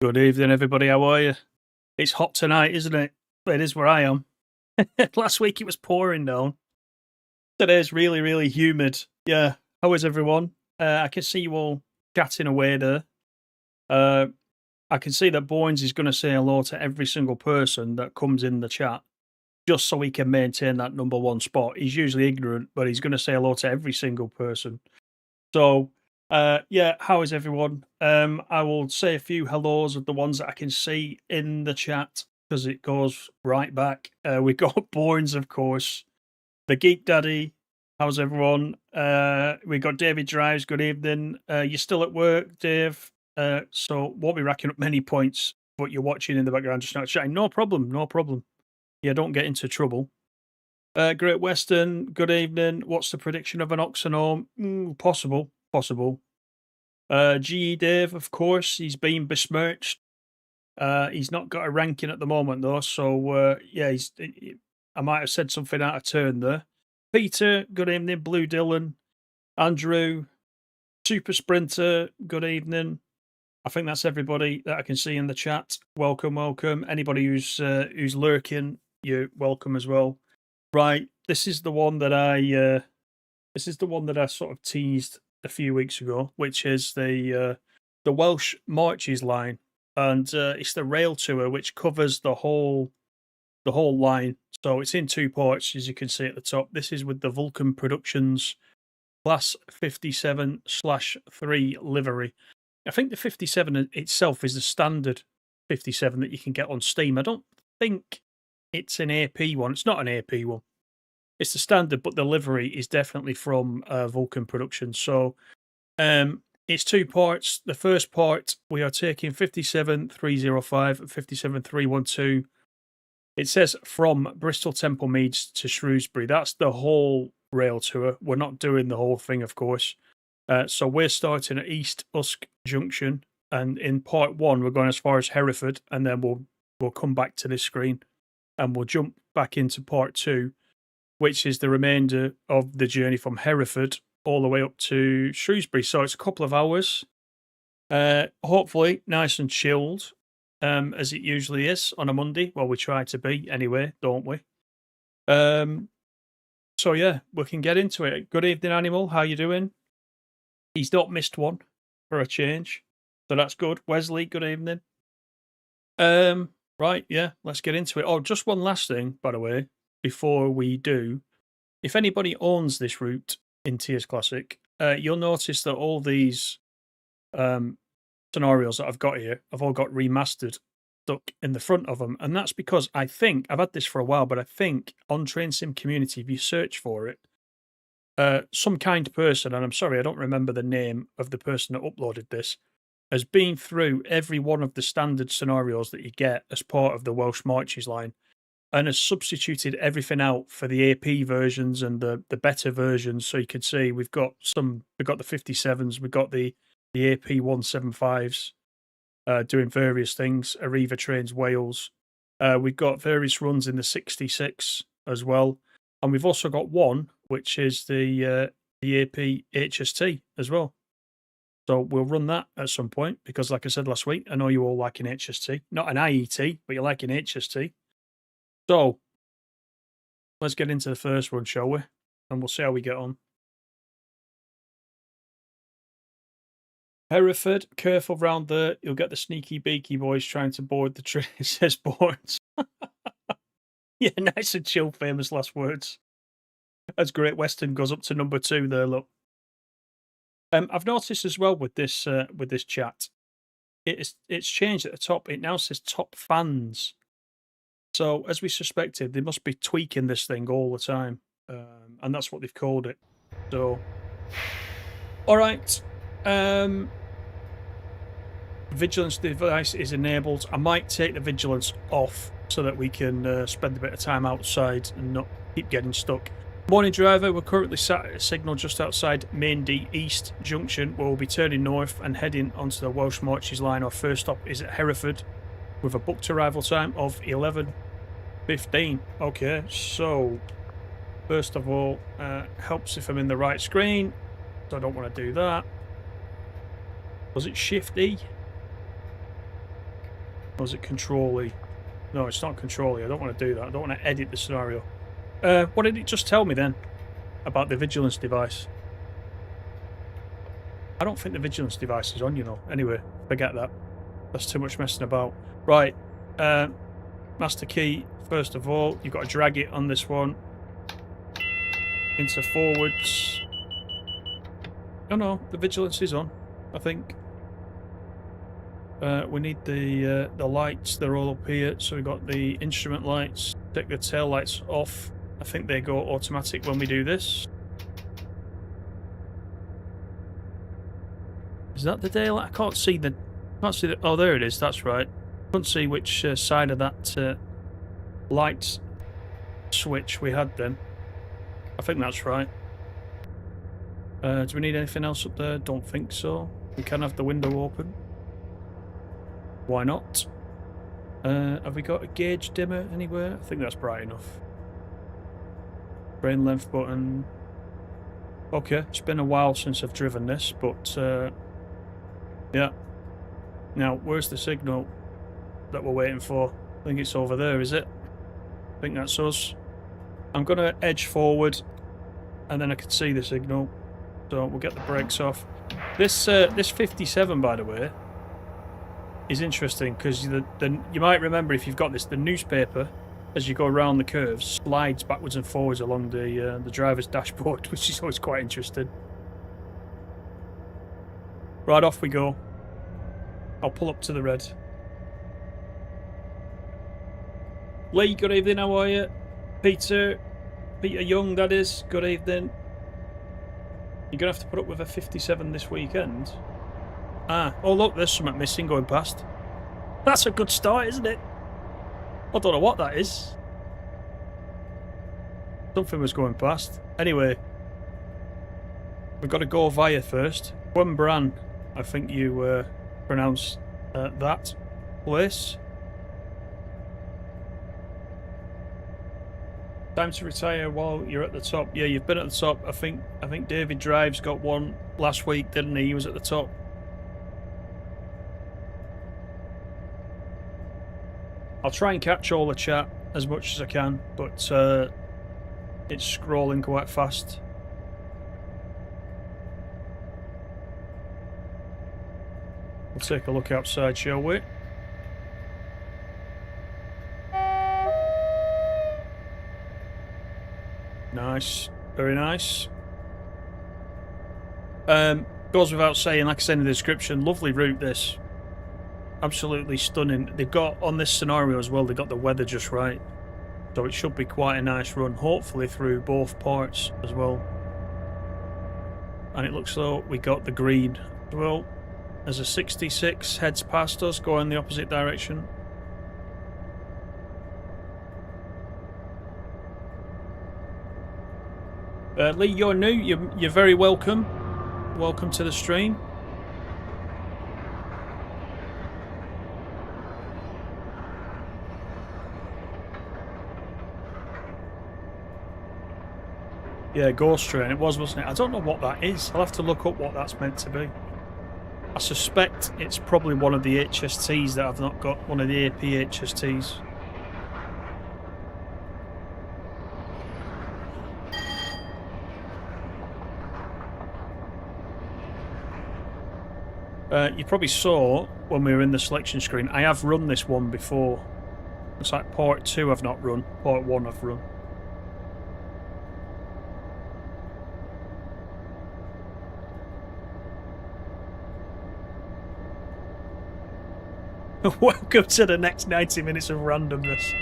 Good evening, everybody. How are you? It's hot tonight, isn't it? It is where I am. Last week it was pouring down. Today's really, really humid. Yeah. How is everyone? I can see you all chatting away there. I can see that Boynes is going to say hello to every single person that comes in the chat, just so he can maintain that number one spot. He's usually ignorant, but he's going to say hello to every single person. So, yeah, how is everyone? I will say a few hellos of the ones that I can see in the chat because it goes right back. We got Bournes, of course, the Geek Daddy. How's everyone? We got David Drives. Good evening. You're still at work, Dave. So won't be racking up many points, but you're watching in the background, just not chatting. No problem. No problem. Yeah, don't get into trouble. Great Western, good evening. What's the prediction of an Oxenome? Possible. GE Dave, of course, he's been besmirched. He's not got a ranking at the moment, though, so yeah, I might have said something out of turn there. Peter, good evening. Blue Dylan, Andrew, Super Sprinter, good evening. I think that's everybody that I can see in the chat. Welcome. Anybody who's lurking, you're welcome as well. Right, this is the one that I sort of teased a few weeks ago, which is the Welsh Marches line, and it's the rail tour which covers the whole line. So it's in two parts, as you can see at the top. This is with the Vulcan Productions Class 57/3 livery. I think the 57 itself is the standard 57 that you can get on Steam. I don't think it's an AP one. It's not an AP one. It's the standard, but the livery is definitely from Vulcan Productions. So it's two parts. The first part, we are taking 57,305 and 57,312. It says from Bristol Temple Meads to Shrewsbury. That's the whole rail tour. We're not doing the whole thing, of course. So we're starting at East Usk Junction, and in part one, we're going as far as Hereford, and then we'll come back to this screen, and we'll jump back into part two, which is the remainder of the journey from Hereford all the way up to Shrewsbury. So it's a couple of hours, hopefully nice and chilled, as it usually is on a Monday. Well, we try to be anyway, don't we? So yeah, we can get into it. Good evening, Animal. How you doing? He's not missed one for a change, so that's good. Wesley, good evening. Right, yeah, let's get into it. Oh, just one last thing, by the way, before we do. If anybody owns this route in Tears Classic, you'll notice that all these scenarios that I've got here have all got remastered stuck in the front of them, and that's because I think I've had this for a while, but I think on Train Sim Community, if you search for it, some kind person, and I'm sorry I don't remember the name of the person that uploaded this, has been through every one of the standard scenarios that you get as part of the Welsh Marches line, and has substituted everything out for the AP versions and the better versions. So you can see we've got the 57s, we've got the AP 175s doing various things. Arriva Trains Wales. We've got various runs in the 66 as well, and we've also got one which is the AP HST as well. So we'll run that at some point because, like I said last week, I know you all like an HST, not an IET, but you like an HST. So let's get into the first one, shall we? And we'll see how we get on. Hereford, careful round there. You'll get the sneaky beaky boys trying to board the train, says Bournes. Yeah, nice and chill, famous last words. As Great Western goes up to number 2 there, look. I've noticed as well with this chat, it's changed at the top. It now says top fans. So, as we suspected, they must be tweaking this thing all the time. And that's what they've called it. So, all right. Vigilance device is enabled. I might take the vigilance off so that we can spend a bit of time outside and not keep getting stuck. Morning, driver. We're currently sat at a signal just outside Main D East Junction, where we'll be turning north and heading onto the Welsh Marches line. Our first stop is at Hereford, with a booked arrival time of 11:15. Okay, so first of all, helps if I'm in the right screen, so I don't want to do that. Was it Shift E? Or is it control-y? No, it's not control-y. I don't want to do that. I don't want to edit the scenario. What did it just tell me then about the vigilance device? I don't think the vigilance device is on, you know. Anyway, forget that. That's too much messing about. Right. Master key, first of all. You've got to drag it on this one. Into forwards. Oh no, the vigilance is on, I think. We need the lights. They're all up here. So we've got the instrument lights. Take the tail lights off. I think they go automatic when we do this. Is that the daylight? I can't see the... Oh, there it is. That's right. I couldn't see which side of that light switch we had then. I think that's right. Do we need anything else up there? Don't think so. We can have the window open. Why not? Have we got a gauge dimmer anywhere? I think that's bright enough. Brain length button. Okay, it's been a while since I've driven this, but yeah. Now, where's the signal that we're waiting for? I think it's over there, is it? I think that's us. I'm going to edge forward, and then I can see the signal. So we'll get the brakes off. This 57, by the way, is interesting because you might remember, if you've got this, the newspaper, as you go around the curves, slides backwards and forwards along the driver's dashboard, which is always quite interesting. Right, off we go. I'll pull up to the red. Lee, good evening, how are you? Peter Young, that is, good evening. You're going to have to put up with a 57 this weekend. Ah, oh look, there's something missing going past. That's a good start, isn't it? I don't know what that is. Something was going past. Anyway, we've got to go via first. Wembran, I think you pronounce that place. Time to retire while you're at the top. Yeah, you've been at the top. I think David Drives got one last week, didn't he? He was at the top. I'll try and catch all the chat as much as I can, but it's scrolling quite fast. We'll take a look outside, shall we? Nice, very nice. Goes without saying, like I said in the description, lovely route this. Absolutely stunning. They've got, on this scenario as well, they got the weather just right. So it should be quite a nice run, hopefully through both parts as well. And it looks though we got the green as well. As a 66 heads past us, going the opposite direction. Lee, you're new. You're very welcome. Welcome to the stream. Yeah, Ghost Train. It was, wasn't it? I don't know what that is. I'll have to look up what that's meant to be. I suspect it's probably one of the HSTs that I've not got. One of the AP HSTs. You probably saw when we were in the selection screen, I have run this one before. It's like part 2 I've not run, part 1 I've run. Welcome to the next 90 minutes of randomness.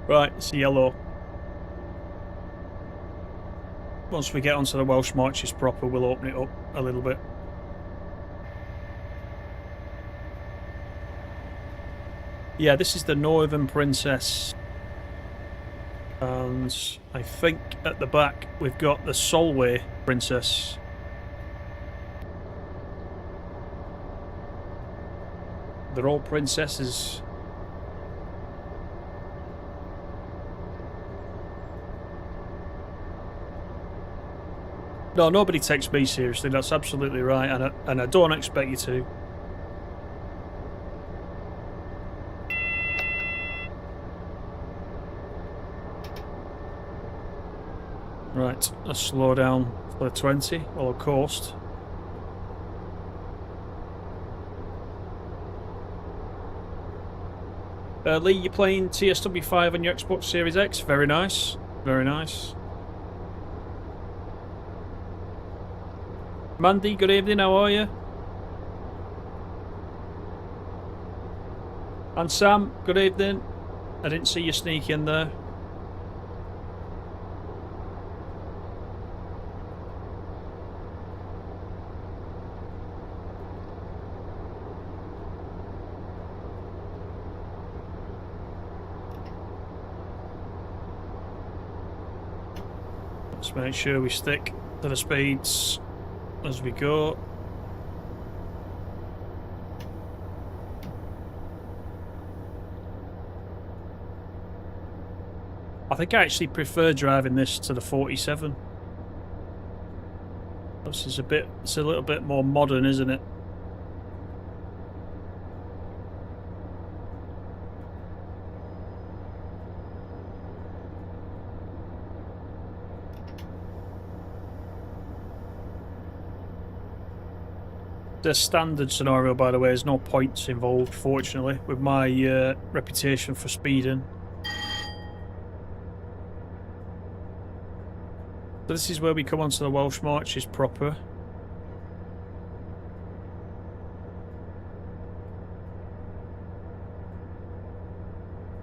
Right, it's yellow. Once we get onto the Welsh Marches proper, we'll open it up a little bit. Yeah, this is the Northern Princess. And I think at the back we've got the Solway Princess. They're all princesses. No, nobody takes me seriously. That's absolutely right, and I don't expect you to. Right, let's slow down for the 20 or coast. Lee, you're playing TSW5 on your Xbox Series X. Very nice. Very nice. Mandy, good evening. How are you? And Sam, good evening. I didn't see you sneak in there. Let's make sure we stick to the speeds as we go. I think I actually prefer driving this to the 47. This is it's a little bit more modern, isn't it? The standard scenario, by the way, is no points involved, fortunately, with my reputation for speeding. So this is where we come onto the Welsh Marches proper.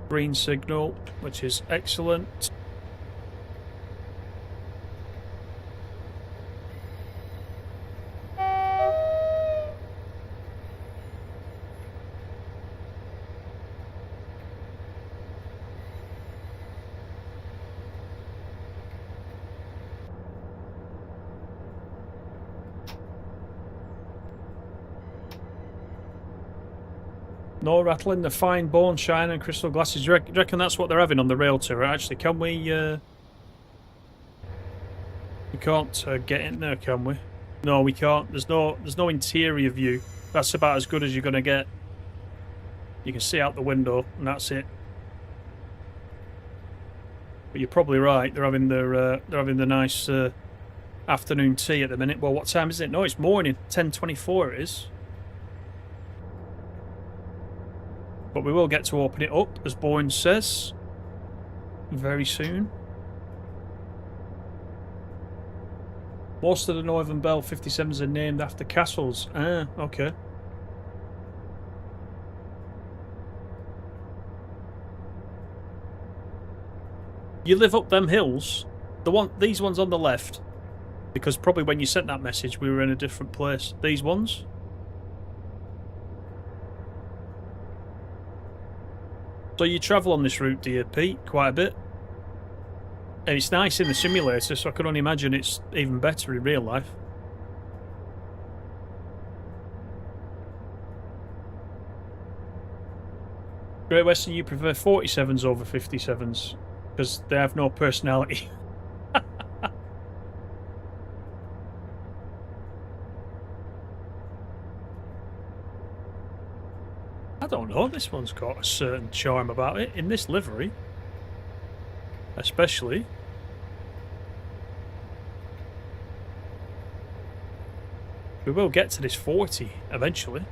Green signal, which is excellent. No rattling, the fine bone shine and crystal glasses. Do you reckon that's what they're having on the rail tour? Actually, can we... we can't get in there, can we? No, we can't. There's no interior view. That's about as good as you're going to get. You can see out the window, and that's it. But you're probably right. They're having the nice afternoon tea at the minute. Well, what time is it? No, it's morning. 10:24 it is. But we will get to open it up, as Boyne says, very soon. Most of the Northern Belle 57s are named after castles. Ah, okay. You live up them hills? These ones on the left? Because probably when you sent that message, we were in a different place. These ones? So you travel on this route, do you, Pete? Quite a bit? And it's nice in the simulator, so I can only imagine it's even better in real life. Great Western, you prefer 47s over 57s because they have no personality. I don't know, this one's got a certain charm about it, in this livery. Especially. We will get to this 40 eventually.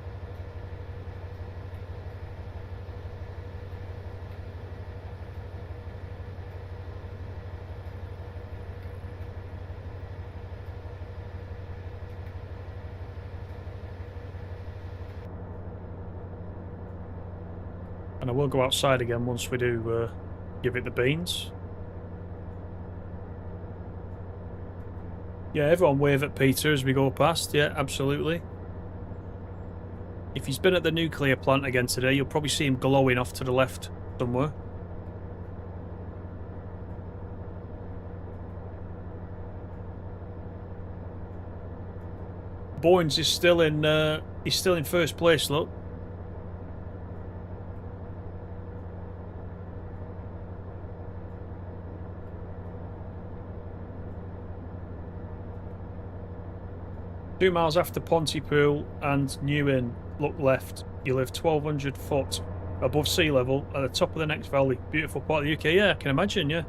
And I will go outside again once we do give it the beans. Yeah, everyone wave at Peter as we go past. Yeah, absolutely. If he's been at the nuclear plant again today, you'll probably see him glowing off to the left somewhere. Boynes is still in. He's still in first place. Look. 2 miles after Pontypool and New Inn. Look left. You live 1,200 foot above sea level at the top of the next valley. Beautiful part of the UK. Yeah, I can imagine, yeah.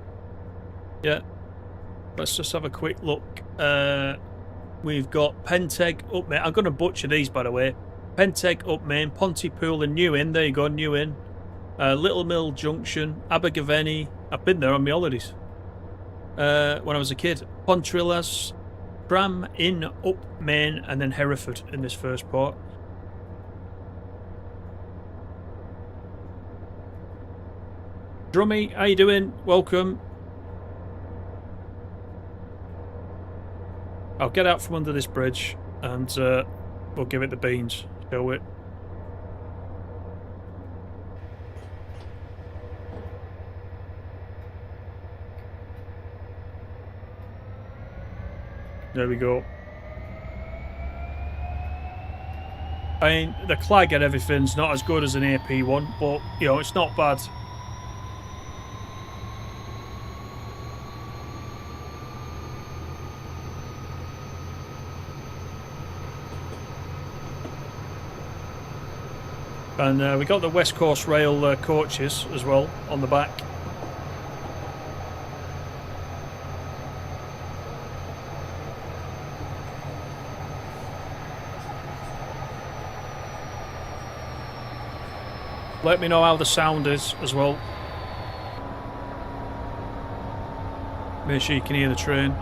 Yeah. Let's just have a quick look. We've got Penteg, Upmain. I'm going to butcher these, by the way. Penteg, Upmain, Pontypool and New Inn. There you go, New Inn. Little Mill Junction, Abergavenny. I've been there on my holidays. When I was a kid. Pontrillas, Bram, Inn, Upmain, and then Hereford in this first part. Drummy, how you doing? Welcome. I'll get out from under this bridge and we'll give it the beans, shall we? There we go. I mean, the Clag and everything's not as good as an AP one, but, you know, it's not bad. And we got the West Coast Rail coaches as well on the back. Let me know how the sound is as well. Make sure you can hear the train.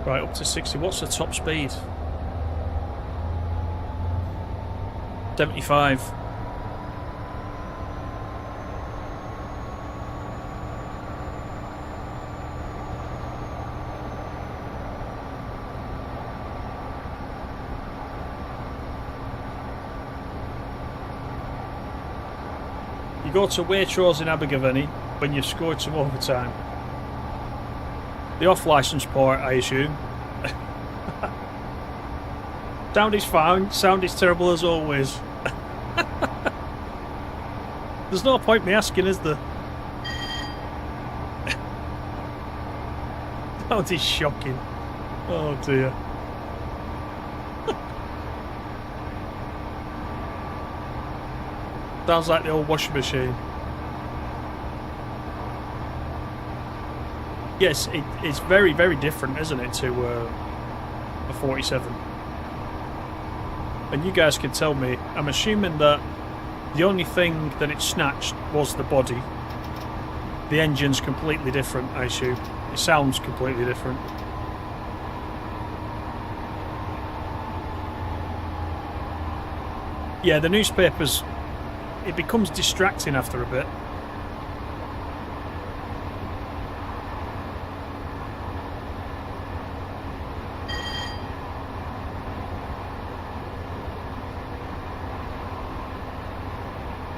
Right, up to 60. What's the top speed? 75. You go to Waitrose in Abergavenny when you've scored some overtime. The off-licence part, I assume. Sound is fine. Sound is terrible as always. There's no point me asking, is there? Sound is shocking. Oh dear. Sounds like the old washing machine. Yes, it's very, very different, isn't it, to a 47? And you guys can tell me, I'm assuming that the only thing that it snatched was the body. The engine's completely different, I assume. It sounds completely different. Yeah, the newspapers, it becomes distracting after a bit.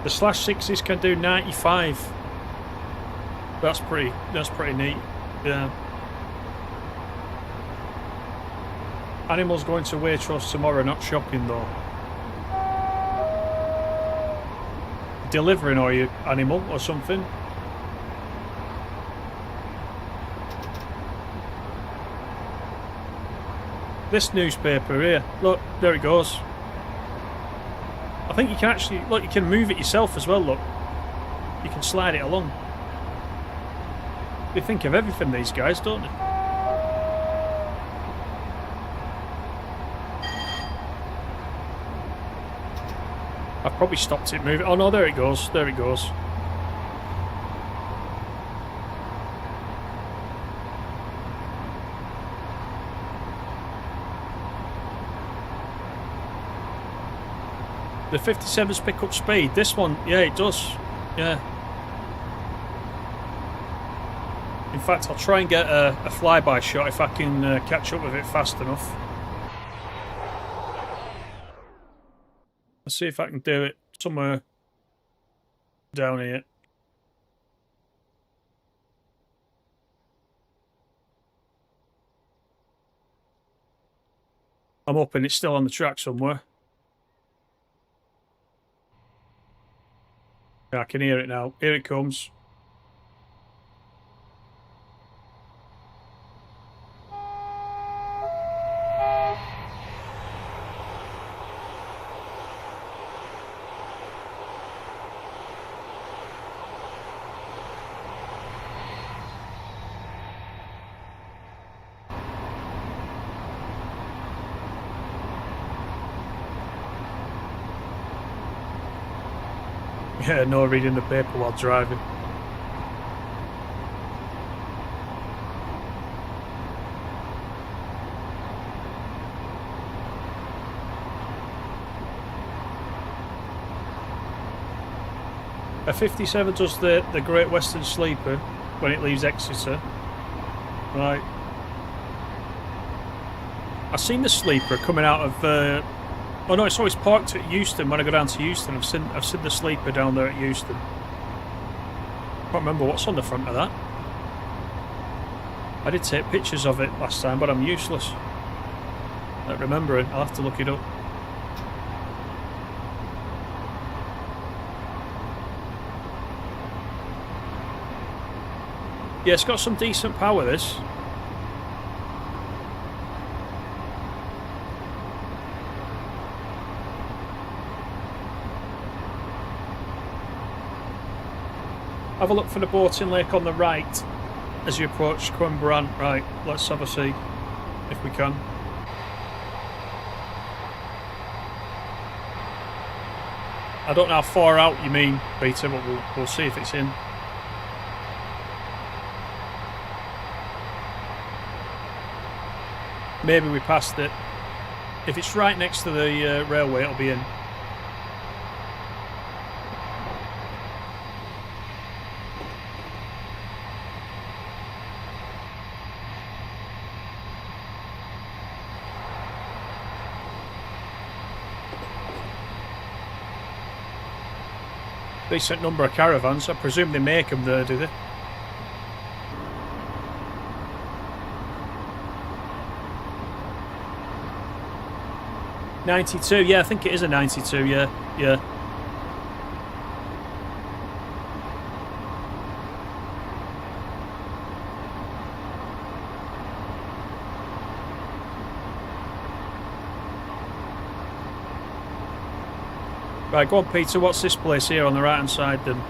The /6s can do 95. That's pretty neat. Yeah. Animals going to Waitrose tomorrow, not shopping though. Delivering, are you, animal or something? This newspaper here, look, there it goes. I think you can actually, look, you can move it yourself as well, look. You can slide it along. They think of everything, these guys, don't they? I've probably stopped it moving. Oh no, there it goes, there it goes. The 57s pick up speed. This one, yeah, it does. Yeah. In fact, I'll try and get a flyby shot if I can catch up with it fast enough. Let's see if I can do it somewhere down here. I'm hoping it's still on the track somewhere. I can hear it now. Here it comes. Yeah, no reading the paper while driving. A 57 does the Great Western Sleeper when it leaves Exeter. Right. I've seen the Sleeper coming out of... oh no, it's always parked at Euston when I go down to Euston. I've seen the Sleeper down there at Euston. Can't remember what's on the front of that. I did take pictures of it last time, but I'm useless at remembering. I'll have to look it up. Yeah, it's got some decent power, this. Have a look for the boating lake on the right as you approach Cumbrant. Right, let's have a see if we can. I don't know how far out you mean, Peter, but we'll see if it's in. Maybe we passed it. If it's right next to the railway, it'll be in. Decent number of caravans. I presume they make them there, do they? '92, yeah, I think it is a '92. Yeah. Right, go on, Peter. What's this place here on the right hand side then?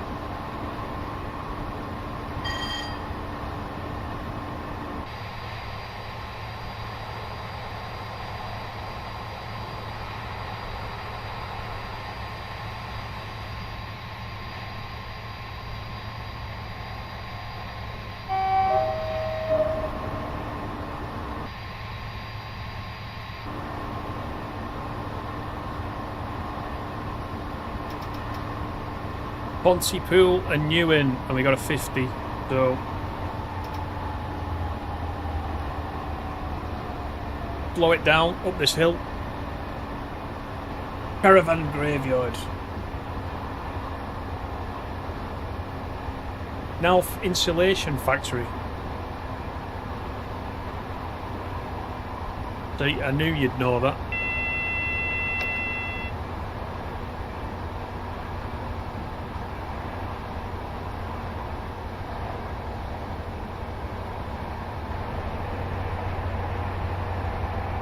Pontypool and Newen, and we got a 50, so slow it down up this hill. Caravan Graveyard. Nalf Insulation Factory. See, I knew you'd know that.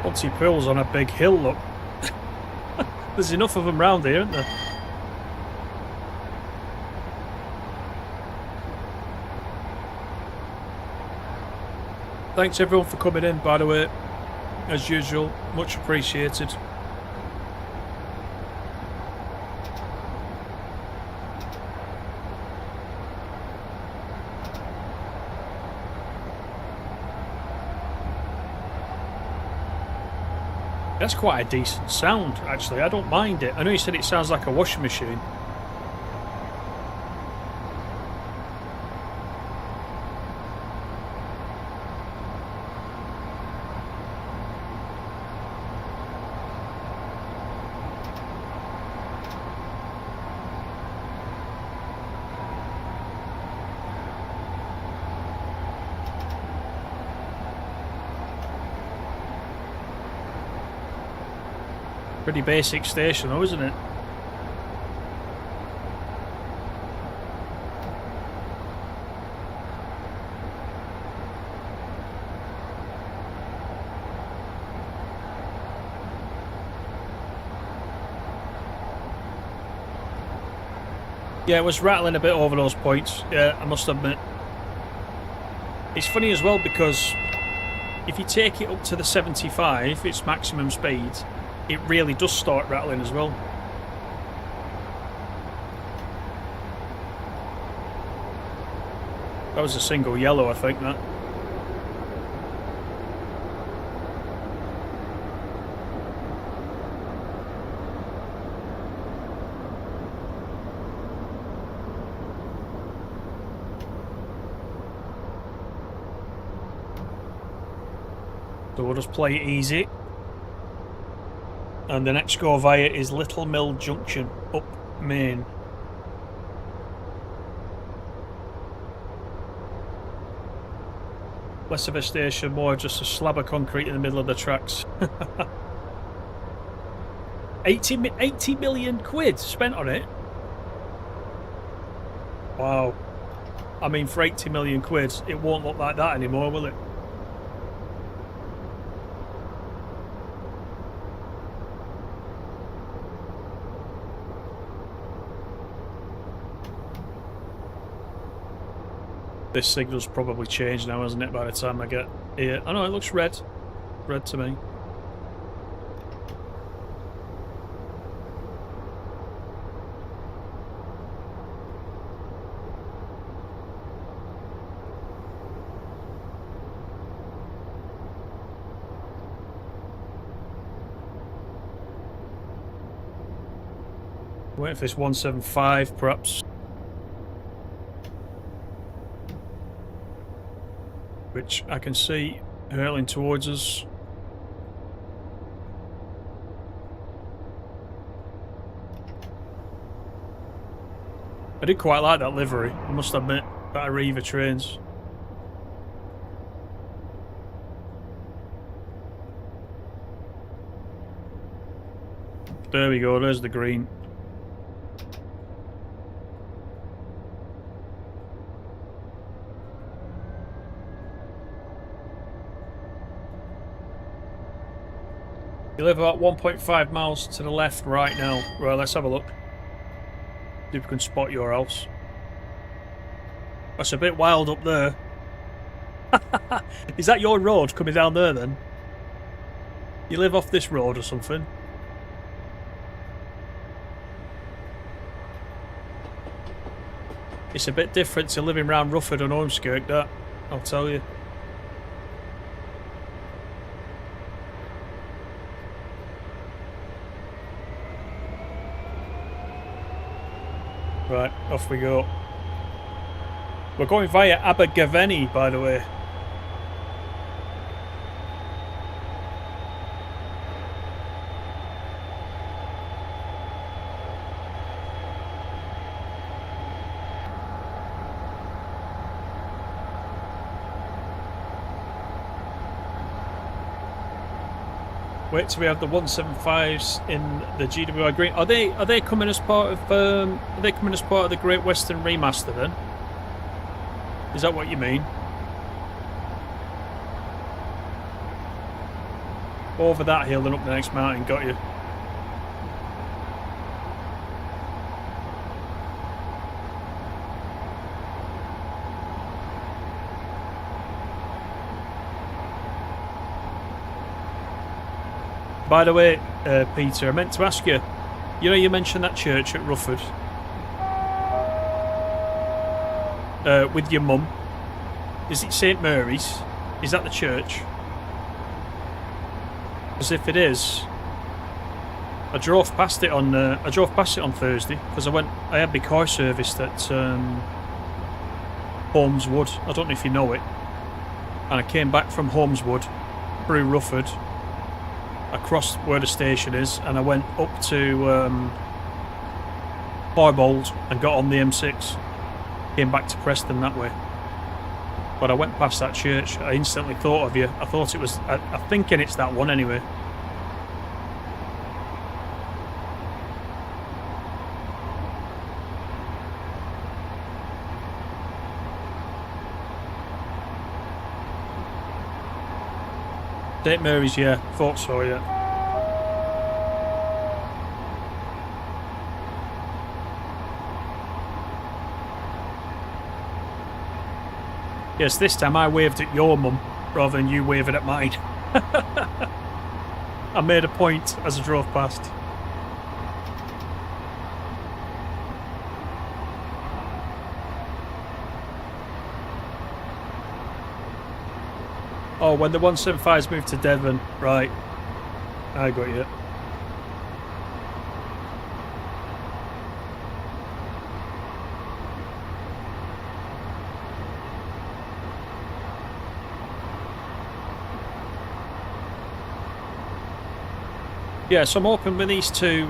Pontypool's on a big hill, look. There's enough of them round here, isn't there? Thanks everyone for coming in, by the way. As usual, much appreciated. That's quite a decent sound, actually. I don't mind it. I know you said it sounds like a washing machine. Pretty basic station though, isn't it? Yeah, it was rattling a bit over those points. Yeah, I must admit. It's funny as well because if you take it up to the 75, its maximum speed, it really does start rattling as well. That was a single yellow, I think, that. So we'll just play it easy. And the next go via is Little Mill Junction, up Main. Less of a station, more just a slab of concrete in the middle of the tracks. 80 million quid spent on it? Wow. I mean, for 80 million quid, it won't look like that anymore, will it? This signal's probably changed now, hasn't it, by the time I get here? I know, it looks red. Red to me. Wait for this 175, perhaps. Which I can see hurling towards us. I did quite like that livery, I must admit, that Arriva trains. There we go, there's the green. You live about 1.5 miles to the left right now. Right, let's have a look. See if we can spot your house. That's a bit wild up there. Is that your road coming down there then? You live off this road or something? It's a bit different to living round Rufford and Ormskirk, that, I'll tell you. Right, off we go. We're going via Abergavenny, by the way. Wait till we have the 175s in the GWI Green. Are they coming as part of the Great Western Remaster then? Is that what you mean? Over that hill and up the next mountain, got you. By the way, Peter, I meant to ask you, you know you mentioned that church at Rufford with your mum. Is it St Mary's? Is that the church? As if it is. I drove past it on Thursday because I had my car serviced at Holmes Wood. I don't know if you know it. And I came back from Holmes Wood through Rufford, across where the station is, and I went up to Barbold and got on the M6. Came back to Preston that way. But I went past that church. I instantly thought of you. I thought it was... I'm thinking it's that one anyway. St Mary's, yeah. Thought so, yeah. Yes, this time I waved at your mum rather than you waving at mine. I made a point as I drove past. Oh, when the 175s moved to Devon, right. I got you. Yeah, so I'm hoping with these two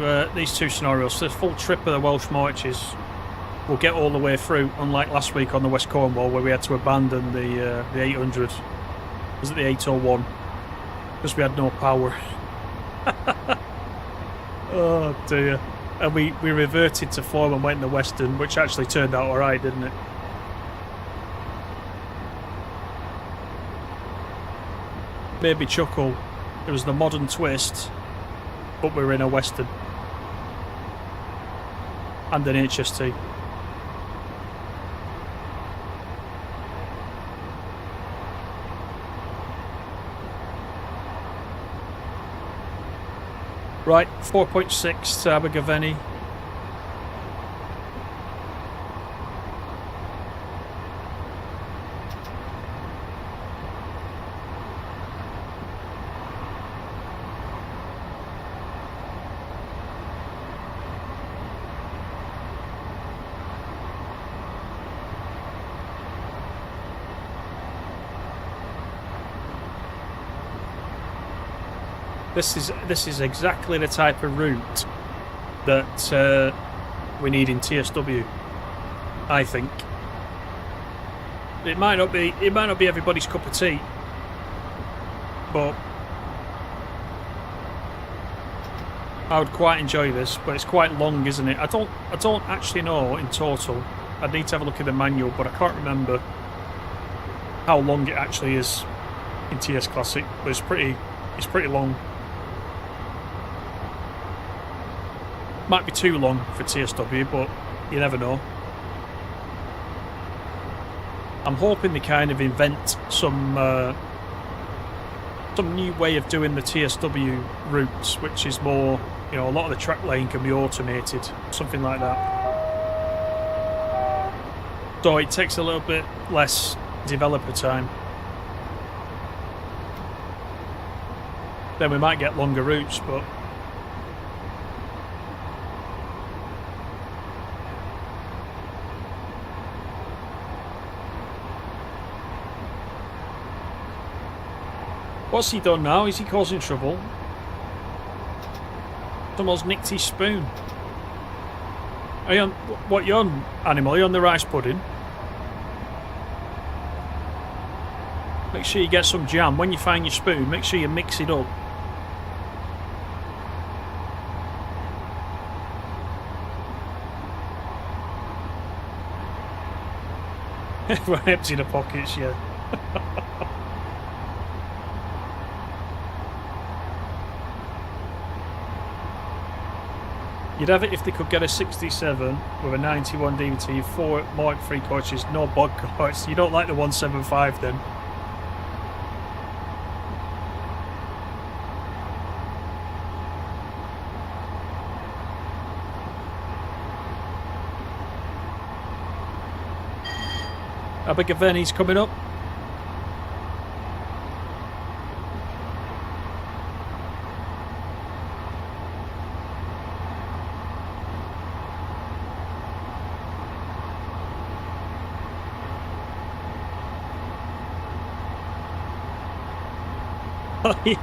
scenarios, the full trip of the Welsh Marches will get all the way through, unlike last week on the West Cornwall where we had to abandon the 800. Was it the 801? Because we had no power. Oh dear. And we reverted to form and went in the Western, which actually turned out alright, didn't it? Made me chuckle. It was the modern twist, but we were in a Western. And an HST. Right, 4.6 to Abergavenny. This is exactly the type of route that we need in TSW. I think it might not be everybody's cup of tea, but I would quite enjoy this. But it's quite long, isn't it? I don't actually know in total. I'd need to have a look at the manual, but I can't remember how long it actually is in TS Classic. But it's pretty long. Might be too long for TSW, but you never know. I'm hoping they kind of invent some new way of doing the TSW routes, which is more, you know, a lot of the track lane can be automated, something like that. So it takes a little bit less developer time. Then we might get longer routes, but what's he done now? Is he causing trouble? Someone's nicked his spoon. Are you on, what you on, animal? Are you on the rice pudding? Make sure you get some jam. When you find your spoon, make sure you mix it up. Empty the pockets, yeah. You'd have it if they could get a 67 with a 91 DVT, 4 Mark 3 coaches, no bog carts. You don't like the 175 then? Abergavenny's coming up. Oh, he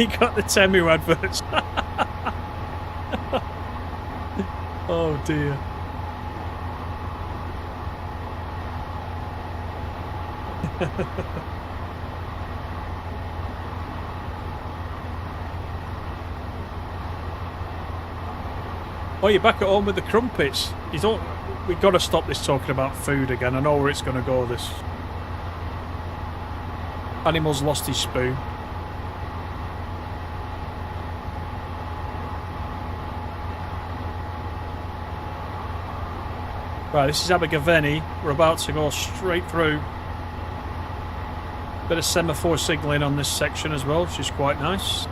got the Temu adverts. Oh dear. Oh, you're back at home with the crumpets. You don't. We've got to stop this talking about food again. I know where it's going to go. This animal's lost his spoon. Right, this is Abergavenny. We're about to go straight through. Bit of semaphore signalling on this section as well, which is quite nice.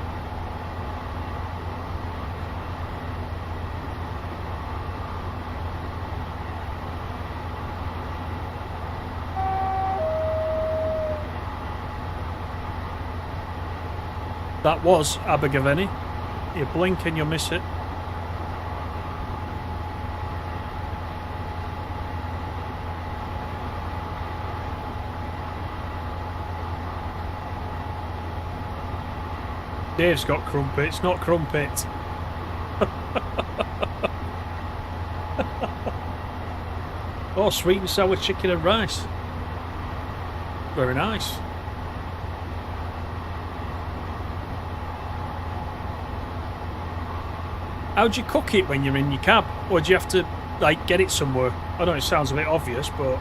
That was Abergavenny. You blink and you miss it. Dave's got crumpets, not crumpet. Oh, sweet and sour chicken and rice. Very nice. How do you cook it when you're in your cab? Or do you have to, like, get it somewhere? I know it sounds a bit obvious, but...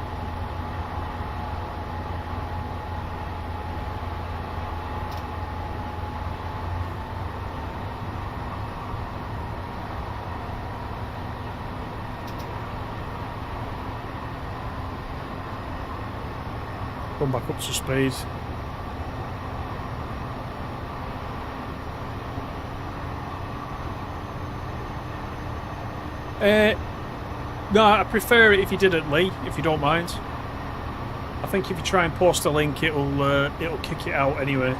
Come back up to speed. No, I prefer it if you did it, Lee, if you don't mind. I think if you try and post a link, it'll kick it out anyway.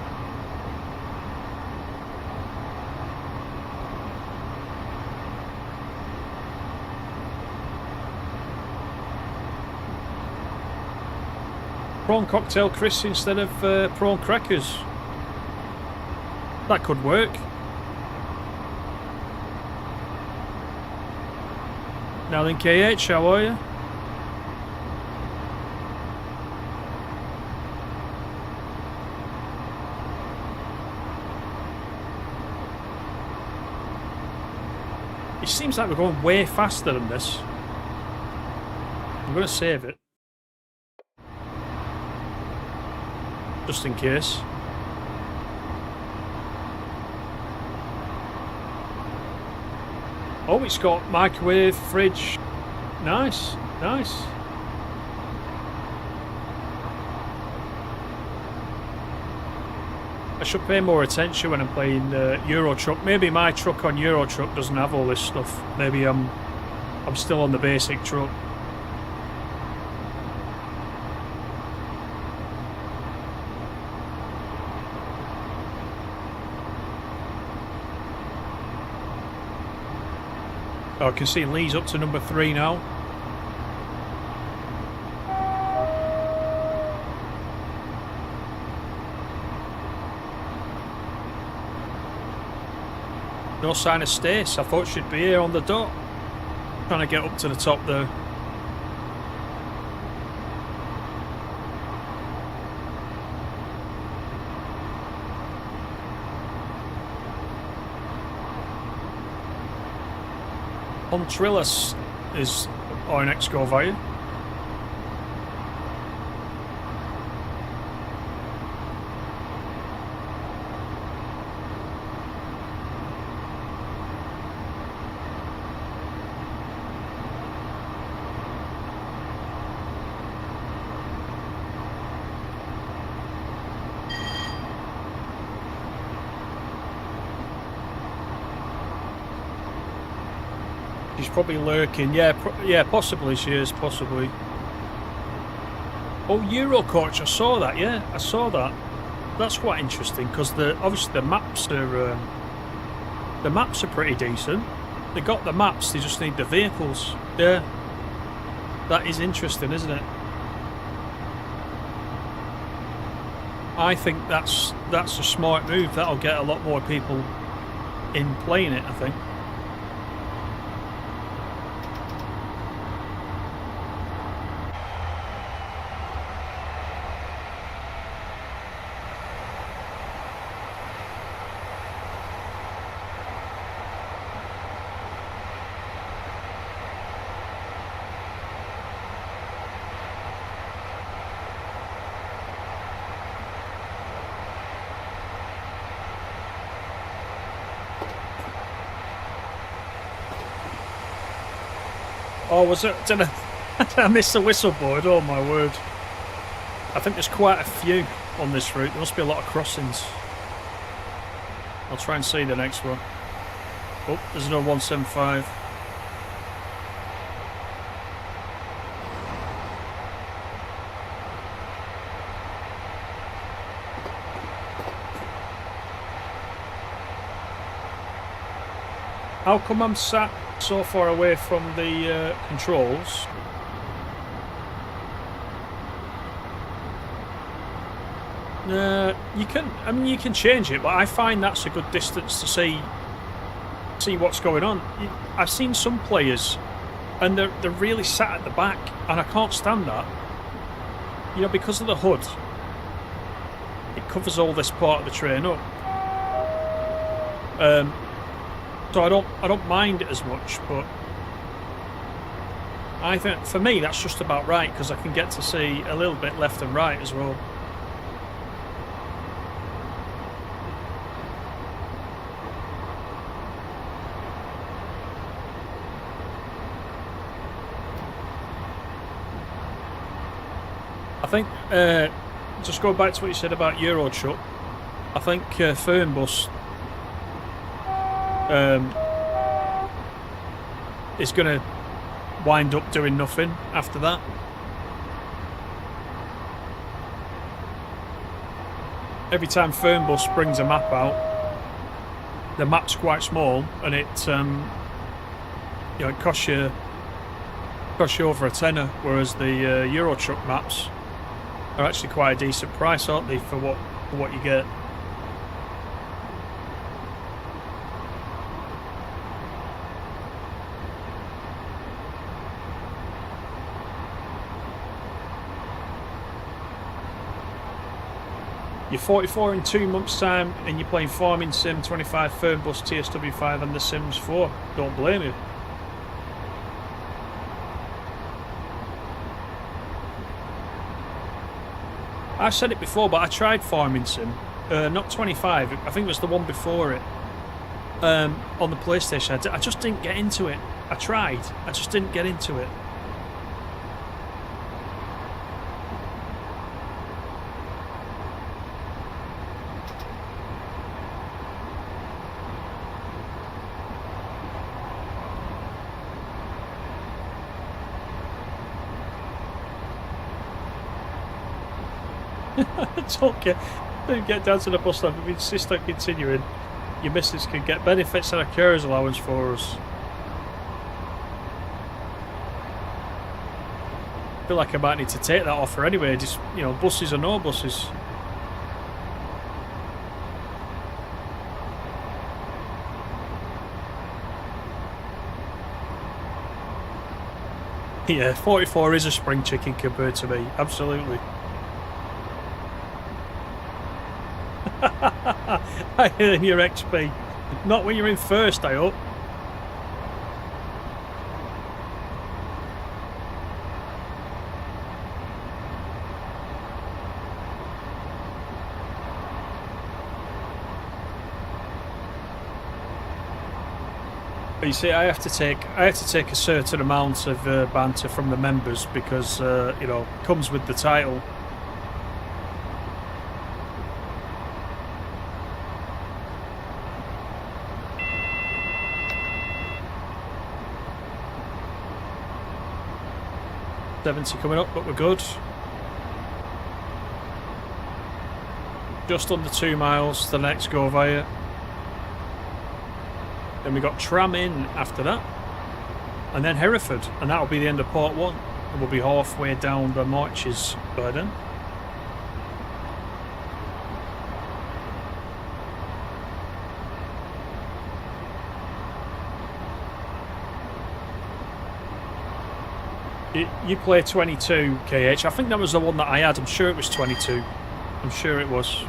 Prawn cocktail crisps instead of prawn crackers. That could work. Now then, KH, how are you? It seems like we're going way faster than this. I'm going to save it. Just in case. Oh, it's got microwave, fridge. Nice, nice. I should pay more attention when I'm playing Euro Truck. Maybe my truck on Euro Truck doesn't have all this stuff. Maybe I'm still on the basic truck. Oh, I can see Lee's up to number 3 now. No sign of Stace. I thought she'd be here on the dot. Trying to get up to the top there. Trillis is our next go via. She's probably lurking. Yeah, possibly she is, possibly. Oh, Eurocoach, I saw that, yeah, I saw that. That's quite interesting, because obviously the maps are pretty decent. They got the maps, they just need the vehicles. Yeah. That is interesting, isn't it? I think that's a smart move. That'll get a lot more people in playing it, I think. Oh, was it? Did I miss the whistle board? Oh my word. I think there's quite a few. on this route. There must be a lot of crossings. I'll try and see the next one. Oh, there's another 175. How come I'm sat so far away from the controls? You can. I mean, you can change it, but I find that's a good distance to see what's going on. I've seen some players, and they're really sat at the back, and I can't stand that. You know, because of the hood, it covers all this part of the train up. So I don't mind it as much, but I think for me that's just about right because I can get to see a little bit left and right as well. I think just going back to what you said about Eurotruck, I think Fernbus is going to wind up doing nothing after that. Every time Fernbus brings a map out, the map's quite small, and it it costs you over a tenner, whereas the Eurotruck maps are actually quite a decent price, aren't they, for what you get. You're 44 in 2 months' time, and you're playing Farming Sim 25, Fernbus, TSW5, and The Sims 4. Don't blame you. I've said it before, but I tried Farming Sim, not 25. I think it was the one before it. On the PlayStation, I just didn't get into it. I tried, I just didn't get into it. Don't get down to the bus stop. If you insist on continuing, your missus can get benefits and a carer's allowance for us. I feel like I might need to take that offer anyway. Just, you know, buses or no buses. Yeah, 44 is a spring chicken compared to me. Absolutely. I earn your XP. Not when you're in first, I hope. But you see, I have to take a certain amount of banter from the members because you know, it comes with the title. $70 coming up, but we're good. Just under 2 miles to the next go via. Then we got Tram in after that, and then Hereford, and that'll be the end of part 1. And we'll be halfway down the Marches by then. You play 22, KH. I think that was the one that I had. I'm sure it was 22. I'm sure it was.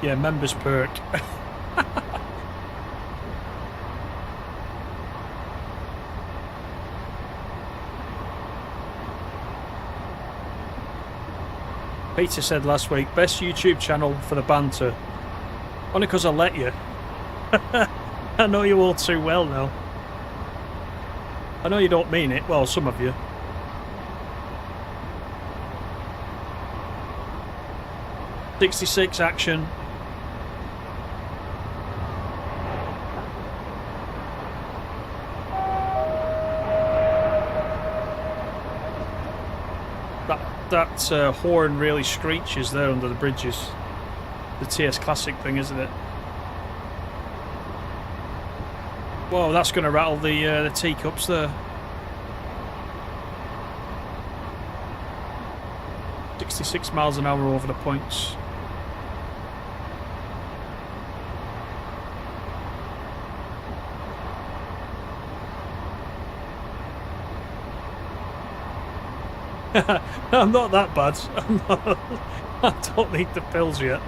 Yeah, members perk. Peter said last week, best YouTube channel for the banter. Only because I let you. I know you all too well now. I know you don't mean it. Well, some of you. '66 action. That horn really screeches there under the bridges. The TS Classic thing, isn't it? Whoa, that's going to rattle the teacups there. 66 miles an hour over the points. I'm not that bad. I don't need the pills yet.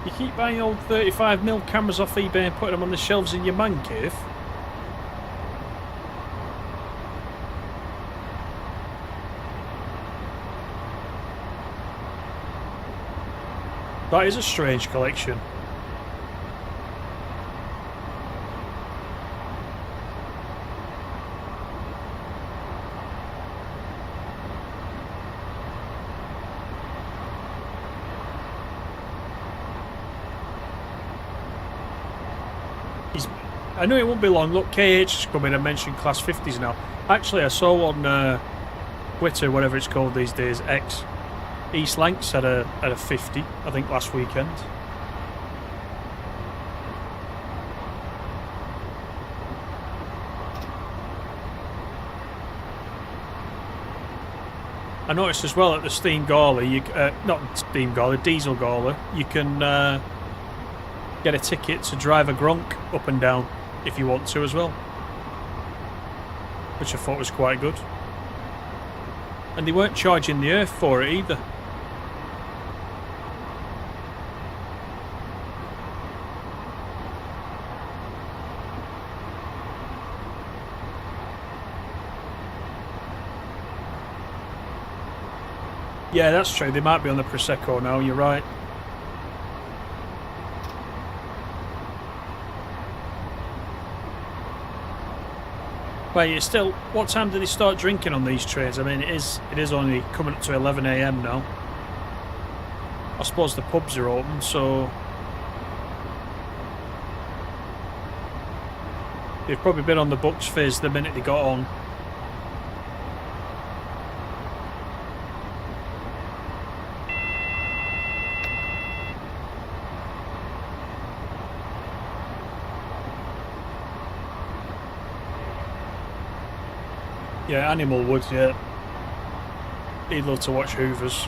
You keep buying old 35mm cameras off eBay and putting them on the shelves in your man cave? That is a strange collection. I know it won't be long. Look, KH is coming and mentioned Class 50s now. Actually, I saw on Twitter, whatever it's called these days, X, East Lancs had a 50, I think, last weekend. I noticed as well at the Steam Gawler, not Steam Gawler, Diesel Gawler, you can get a ticket to drive a Gronk up and down if you want to as well, which I thought was quite good. And they weren't charging the earth for it either. Yeah, that's true. They might be on the Prosecco now, you're right. Well, it's still. What time do they start drinking on these trains? I mean, it is only coming up to 11 AM now. I suppose the pubs are open, so they've probably been on the books fizz the minute they got on. Yeah, Animal would, yeah. He'd love to watch Hoovers.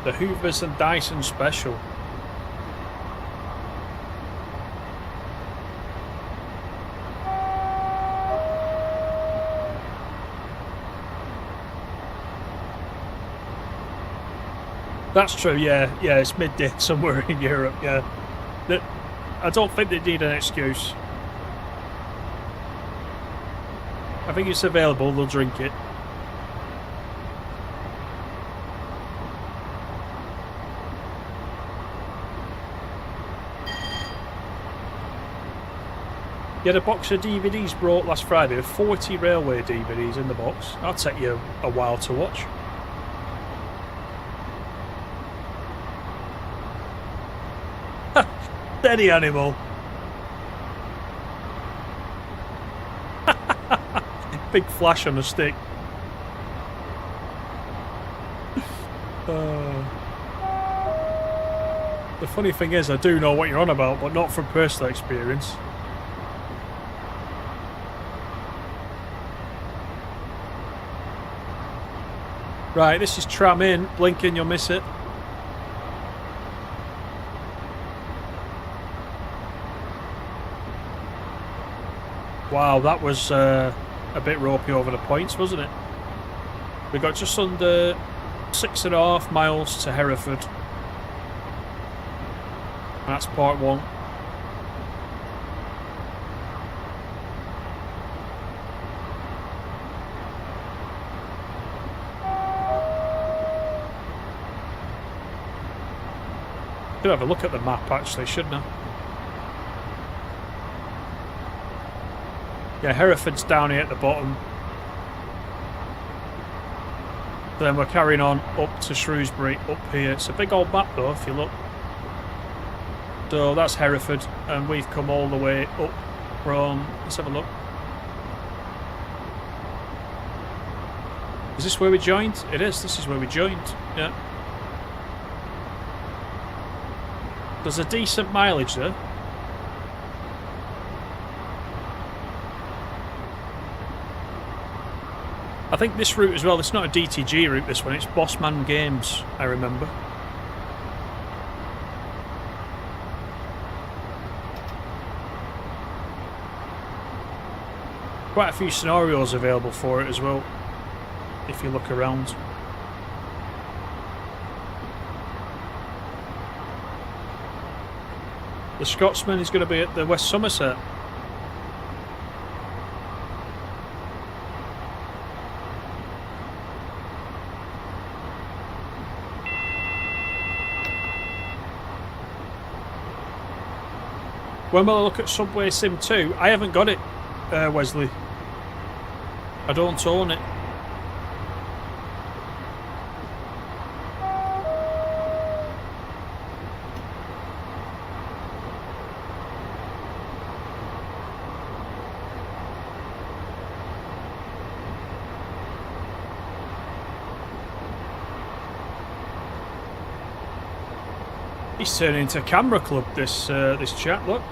The Hoovers and Dyson special. That's true, yeah. Yeah, it's midday somewhere in Europe, yeah. I don't think they need an excuse. I think it's available, they'll drink it. You had a box of DVDs brought last Friday with 40 railway DVDs in the box. That'll take you a while to watch. Steady, Animal. Big flash on a stick. The funny thing is, I do know what you're on about, but not from personal experience. Right, this is tram in. Blinking, you'll miss it. Wow, that was a bit ropey over the points, wasn't it? We got just under 6.5 miles to Hereford. That's part one. Should have a look at the map actually, shouldn't I? Yeah, Hereford's down here at the bottom. Then we're carrying on up to Shrewsbury up here. It's a big old map though, if you look. So that's Hereford, and we've come all the way up from... Let's have a look. Is this where we joined? It is, this is where we joined, yeah. There's a decent mileage there. I think this route as well, it's not a DTG route this one, it's Bossman Games, I remember. Quite a few scenarios available for it as well, if you look around. The Scotsman is going to be at the West Somerset. When will I look at Subway Sim 2? I haven't got it, Wesley. I don't own it. He's turning into a camera club, this chap, look.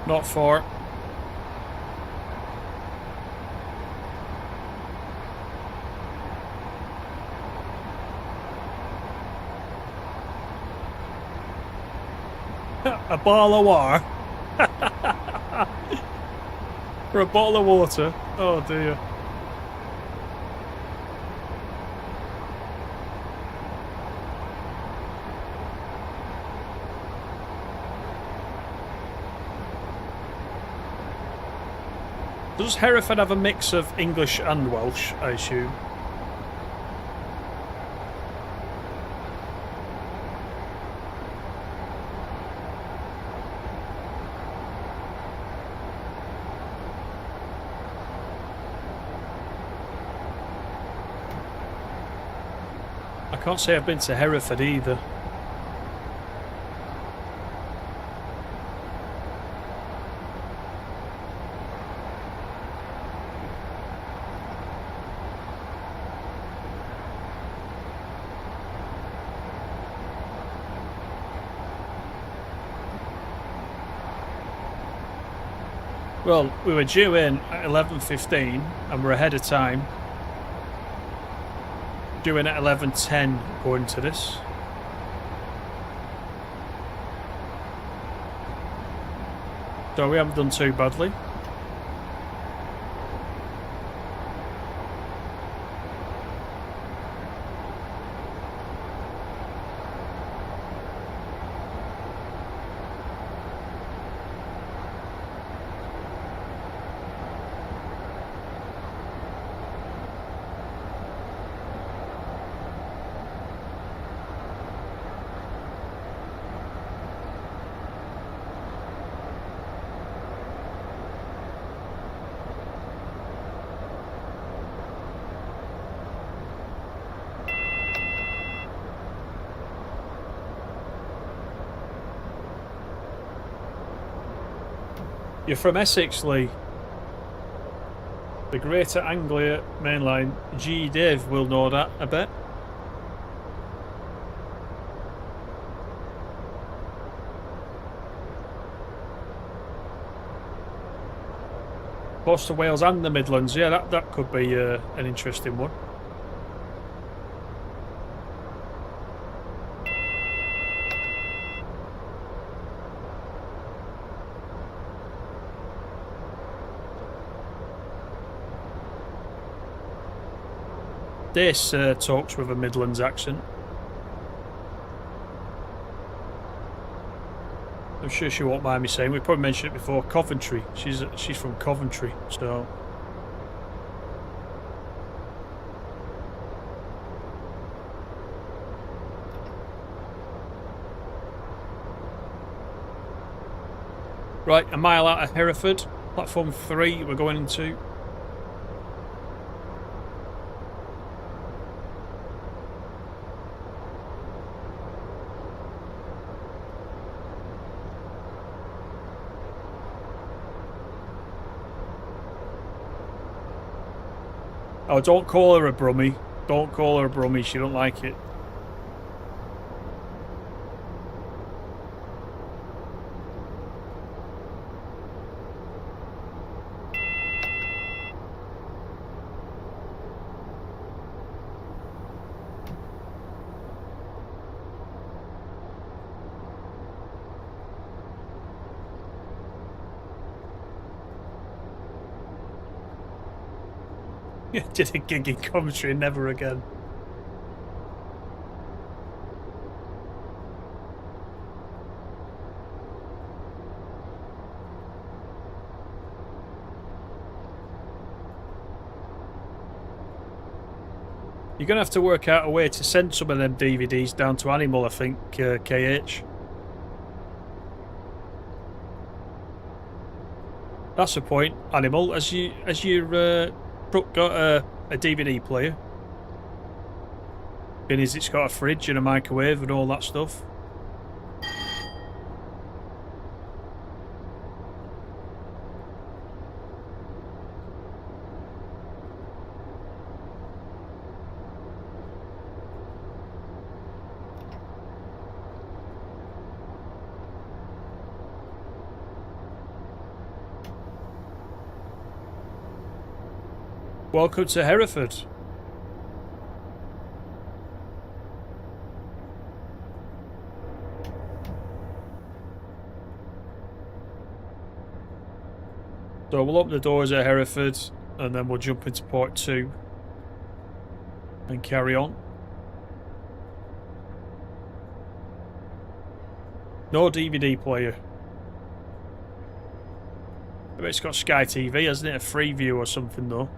Not far. A bottle of water. For a bottle of water. Oh dear. Does Hereford have a mix of English and Welsh, I assume? I can't say I've been to Hereford either. Well, we were due in at 11:15 and we're ahead of time. Due in at 11:10 going to this. So we haven't done too badly. You're from Essex, Lee. The Greater Anglia Mainline. G. Dave will know that, I bet. Close to Wales and the Midlands. Yeah, that could be an interesting one. This talks with a Midlands accent. I'm sure she won't mind me saying. We probably mentioned it before. Coventry. She's from Coventry, so. Right, a mile out of Hereford, platform 3. We're going into. Oh, don't call her a Brummie. Don't call her a Brummie. She don't like it. Did a gig in Coventry and never again. You're going to have to work out a way to send some of them DVDs down to Animal, I think, KH. That's the point, Animal. Has your truck got a DVD player? And it's got a fridge and a microwave and all that stuff. Welcome to Hereford. So we'll open the doors at Hereford and then we'll jump into port 2 and carry on. No DVD player. But it's got Sky TV, hasn't it? A Freeview or something though.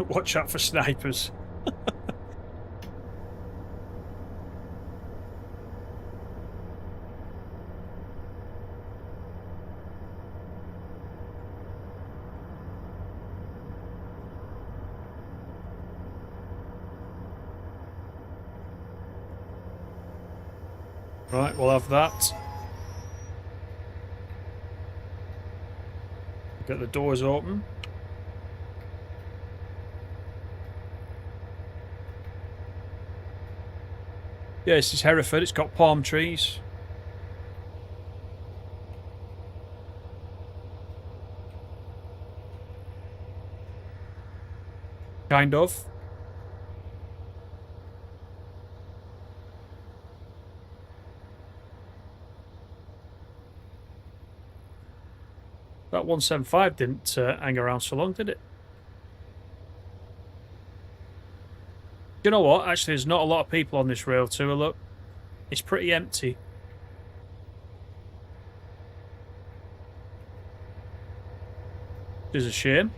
Watch out for snipers. Right, we'll have that. Get the doors open. Yeah, this is Hereford. It's got palm trees. Kind of. That 175 didn't hang around so long, did it? You know what? Actually, there's not a lot of people on this rail tour, look. It's pretty empty. Which is a shame.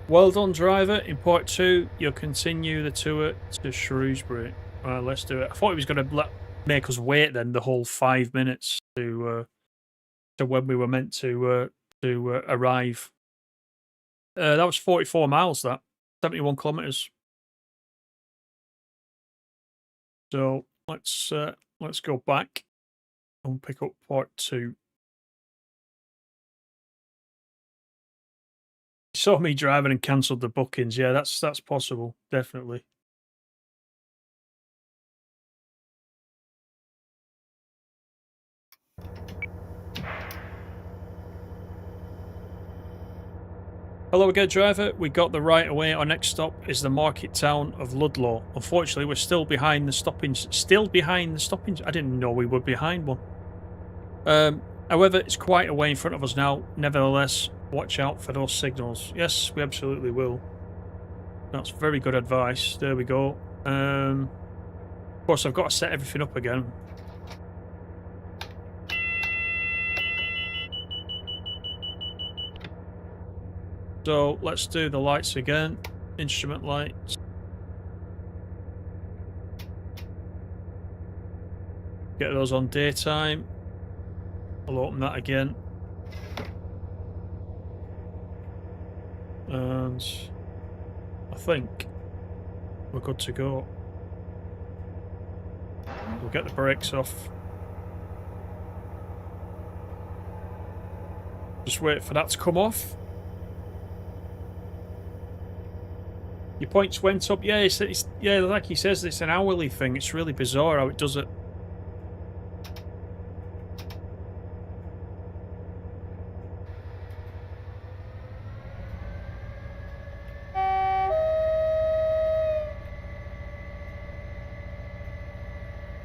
Well done, driver. In part 2, you'll continue the tour to Shrewsbury. Let's do it. I thought he was going to make us wait then the whole 5 minutes to when we were meant to arrive. That was 44 miles. That 71 kilometers. So let's go back and pick up part 2. Saw me driving and cancelled the bookings. Yeah, that's possible, definitely. Hello again, driver. We got the right away. Our next stop is the market town of Ludlow. Unfortunately, we're still behind the stoppings. I didn't know we were behind one. However, it's quite a way in front of us now. Nevertheless, watch out for those signals. Yes, we absolutely will. That's very good advice. There we go. Of course, I've got to set everything up again. So let's do the lights again. Instrument lights. Get those on daytime. I'll open that again. And I think we're good to go. We'll get the brakes off. Just wait for that to come off. Your points went up. Yeah, yeah, like he says, it's an hourly thing. It's really bizarre how it does it.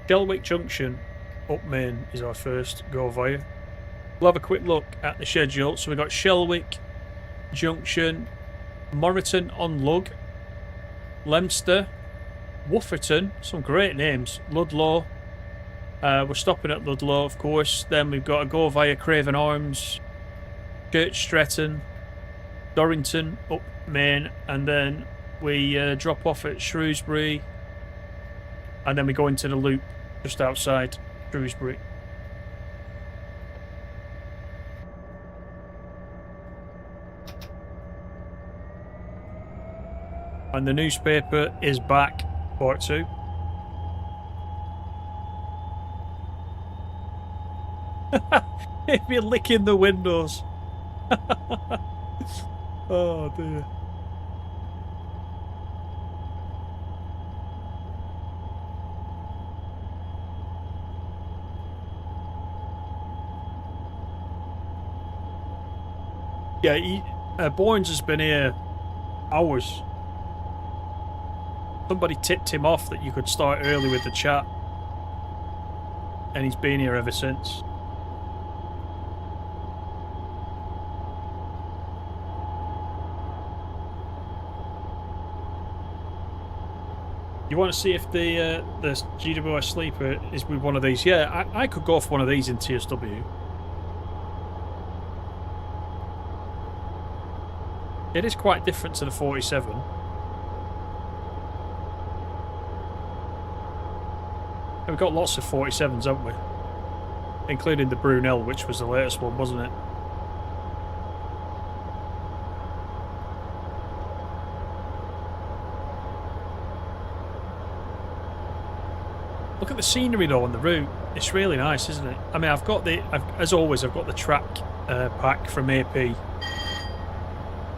Shelwick Junction up Main is our first go via. We'll have a quick look at the schedule. So we've got Shelwick Junction, Moreton on Lug, Leominster, Wufferton, some great names, Ludlow. We're stopping at Ludlow, of course. Then we've got to go via Craven Arms, Church Stretton, Dorrington up Main, and then we drop off at Shrewsbury, and then we go into the loop just outside Shrewsbury. And the newspaper is back, part 2. If you're licking the windows. Oh dear. Yeah, Bournes has been here hours. Somebody tipped him off that you could start early with the chat, and he's been here ever since. You want to see if the GWI Sleeper is with one of these? Yeah, I could go for one of these in TSW. It is quite different to the 47. We've got lots of 47s, haven't we? Including the Brunel, which was the latest one, wasn't it? Look at the scenery though on the route. It's really nice, isn't it? I mean, as always, I've got the track pack from AP, and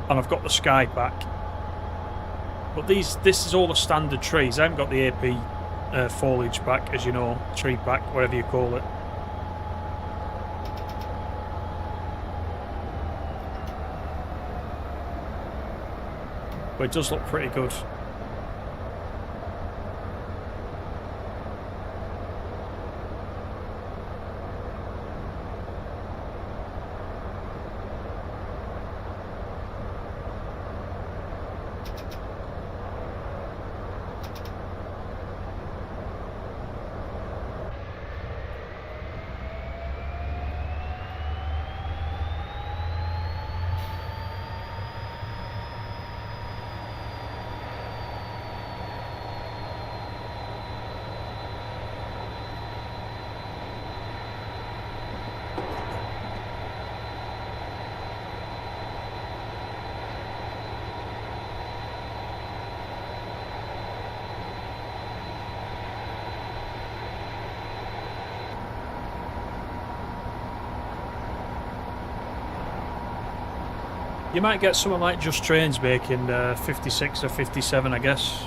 I've got the sky pack. But this is all the standard trees. I haven't got the AP foliage pack, as you know, tree pack, whatever you call it. But it does look pretty good. You might get someone like Just Trains making 56 or 57, I guess.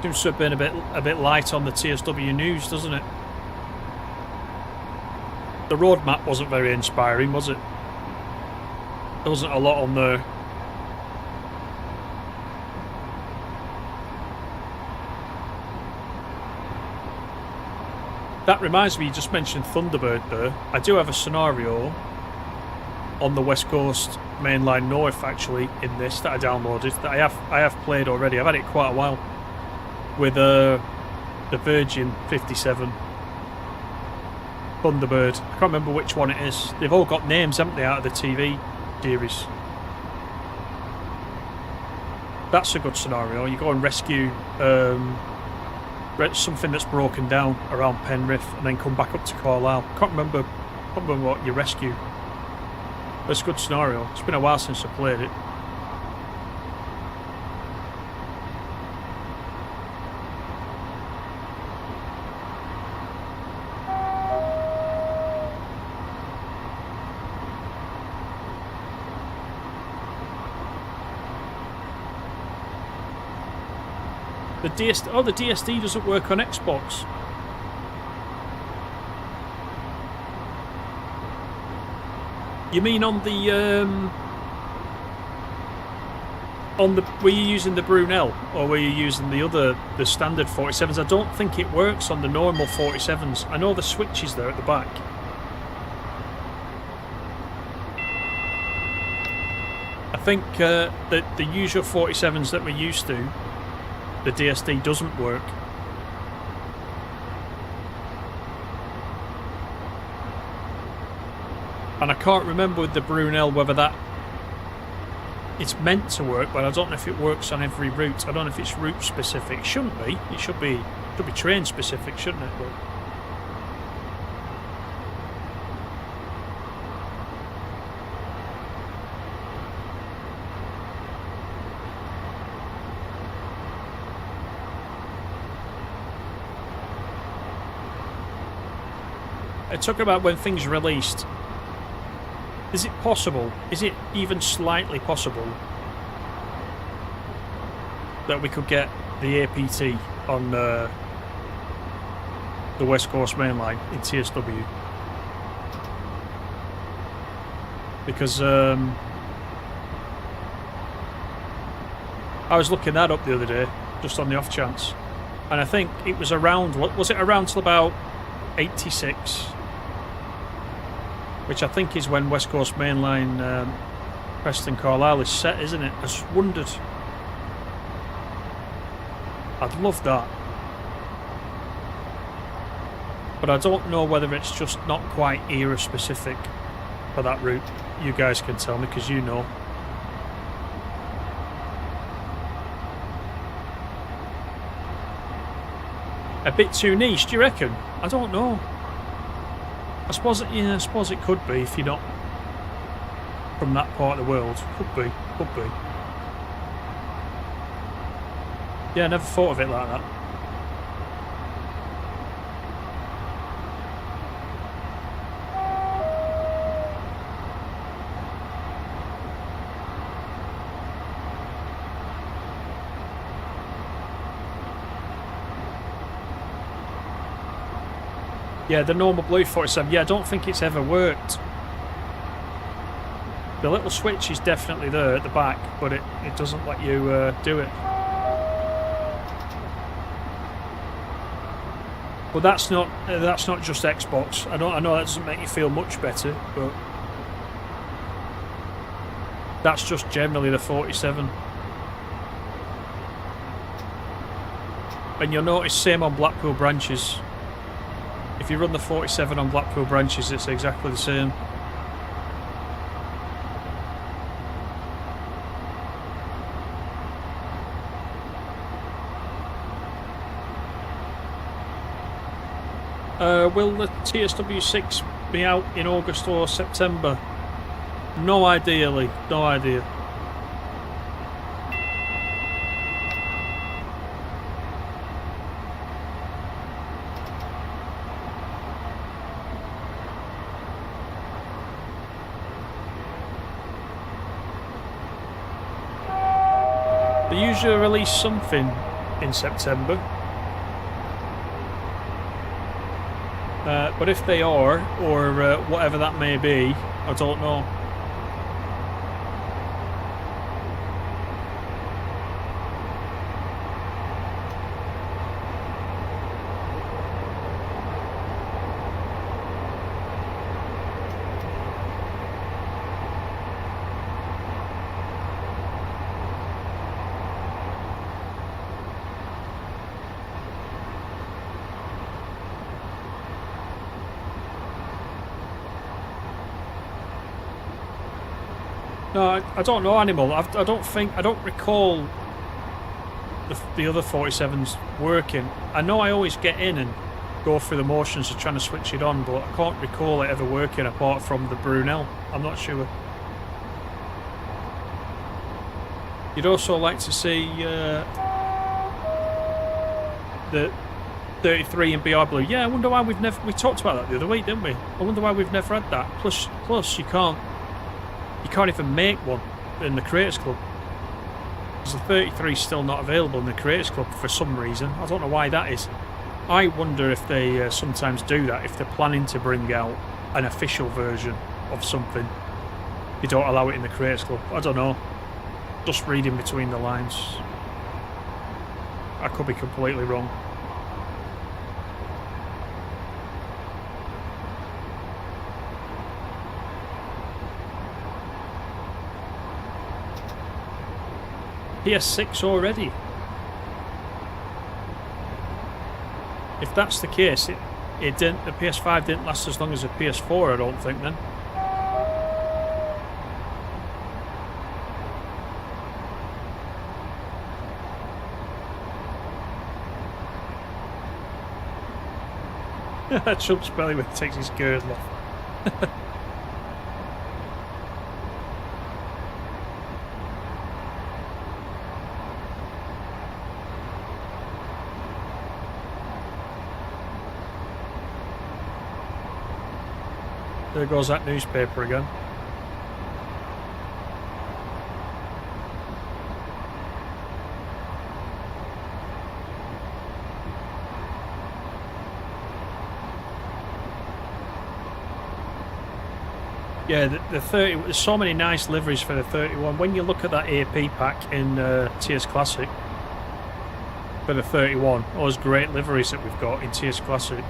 Seems to have been a bit light on the TSW news, doesn't it? The road map wasn't very inspiring, was it? There wasn't a lot on there. That reminds me, you just mentioned Thunderbird there. I do have a scenario on the West Coast Mainline North, actually, in this that I downloaded, that I have played already. I've had it quite a while. With the Virgin 57 Thunderbird. I can't remember which one it is. They've all got names, haven't they, out of the TV series. That's a good scenario. You go and rescue something that's broken down around Penrith and then come back up to Carlisle. Can't remember what you rescue. But it's a good scenario. It's been a while since I played it. The DSD doesn't work on Xbox. You mean on the were you using the Brunel or were you using the standard 47s? I don't think it works on the normal 47s. I know the switch is there at the back. I think the usual 47s that we're used to, the DSD doesn't work. And I can't remember with the Brunel whether that it's meant to work, but I don't know if it works on every route. I don't know if it's route specific. It shouldn't be. It should be train specific, shouldn't it? But talk about when things are released. Is it possible? Is it even slightly possible that we could get the APT on the West Coast Main Line in TSW? Because I was looking that up the other day, just on the off chance, and I think it was around. What was it, around till about 86? Which I think is when West Coast Mainline Preston Carlisle is set, isn't it? I just wondered. I'd love that. But I don't know whether it's just not quite era specific for that route. You guys can tell me, because you know. A bit too niche, do you reckon? I don't know. I suppose it could be if you're not from that part of the world. Could be. Yeah, I never thought of it like that. Yeah, the normal blue 47. Yeah, I don't think it's ever worked. The little switch is definitely there at the back, but it doesn't let you do it. But that's not just Xbox. I know that doesn't make you feel much better, but that's just generally the 47. And you'll notice same on Blackpool branches. If you run the 47 on Blackpool branches, it's exactly the same. Will the TSW6 be out in August or September? No idea, Lee. No idea. They usually release something in September. But if they are, or whatever that may be, I don't know. No, I don't know, Animal. I don't recall the other 47s working. I know I always get in and go through the motions of trying to switch it on, but I can't recall it ever working apart from the Brunel. I'm not sure. You'd also like to see the 33 in BR Blue. Yeah, I wonder why we talked about that the other week, didn't we? I wonder why we've never had that. Plus you can't even make one in the Creators Club, because the 33 is still not available in the Creators Club for some reason. I don't know why that is. I wonder if they sometimes do that, if they're planning to bring out an official version of something. They don't allow it in the Creators Club. I don't know. Just reading between the lines. I could be completely wrong. PS6 already. If that's the case, it didn't. The PS5 didn't last as long as the PS4. I don't think then. Trump's belly when he takes his girdle off. There goes that newspaper again. Yeah, the 30. There's so many nice liveries for the 31. When you look at that AP pack in TS Classic for the 31, all those great liveries that we've got in TS Classic.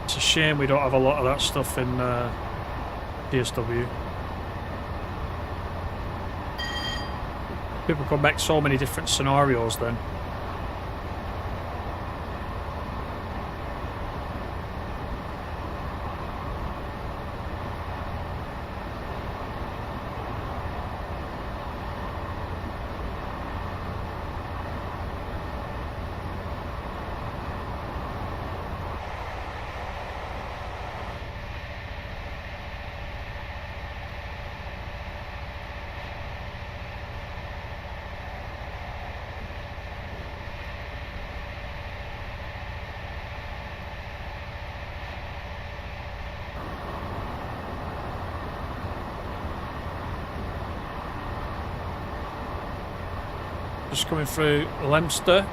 It's a shame we don't have a lot of that stuff in PSW. People can make so many different scenarios then. Just coming through Leicester.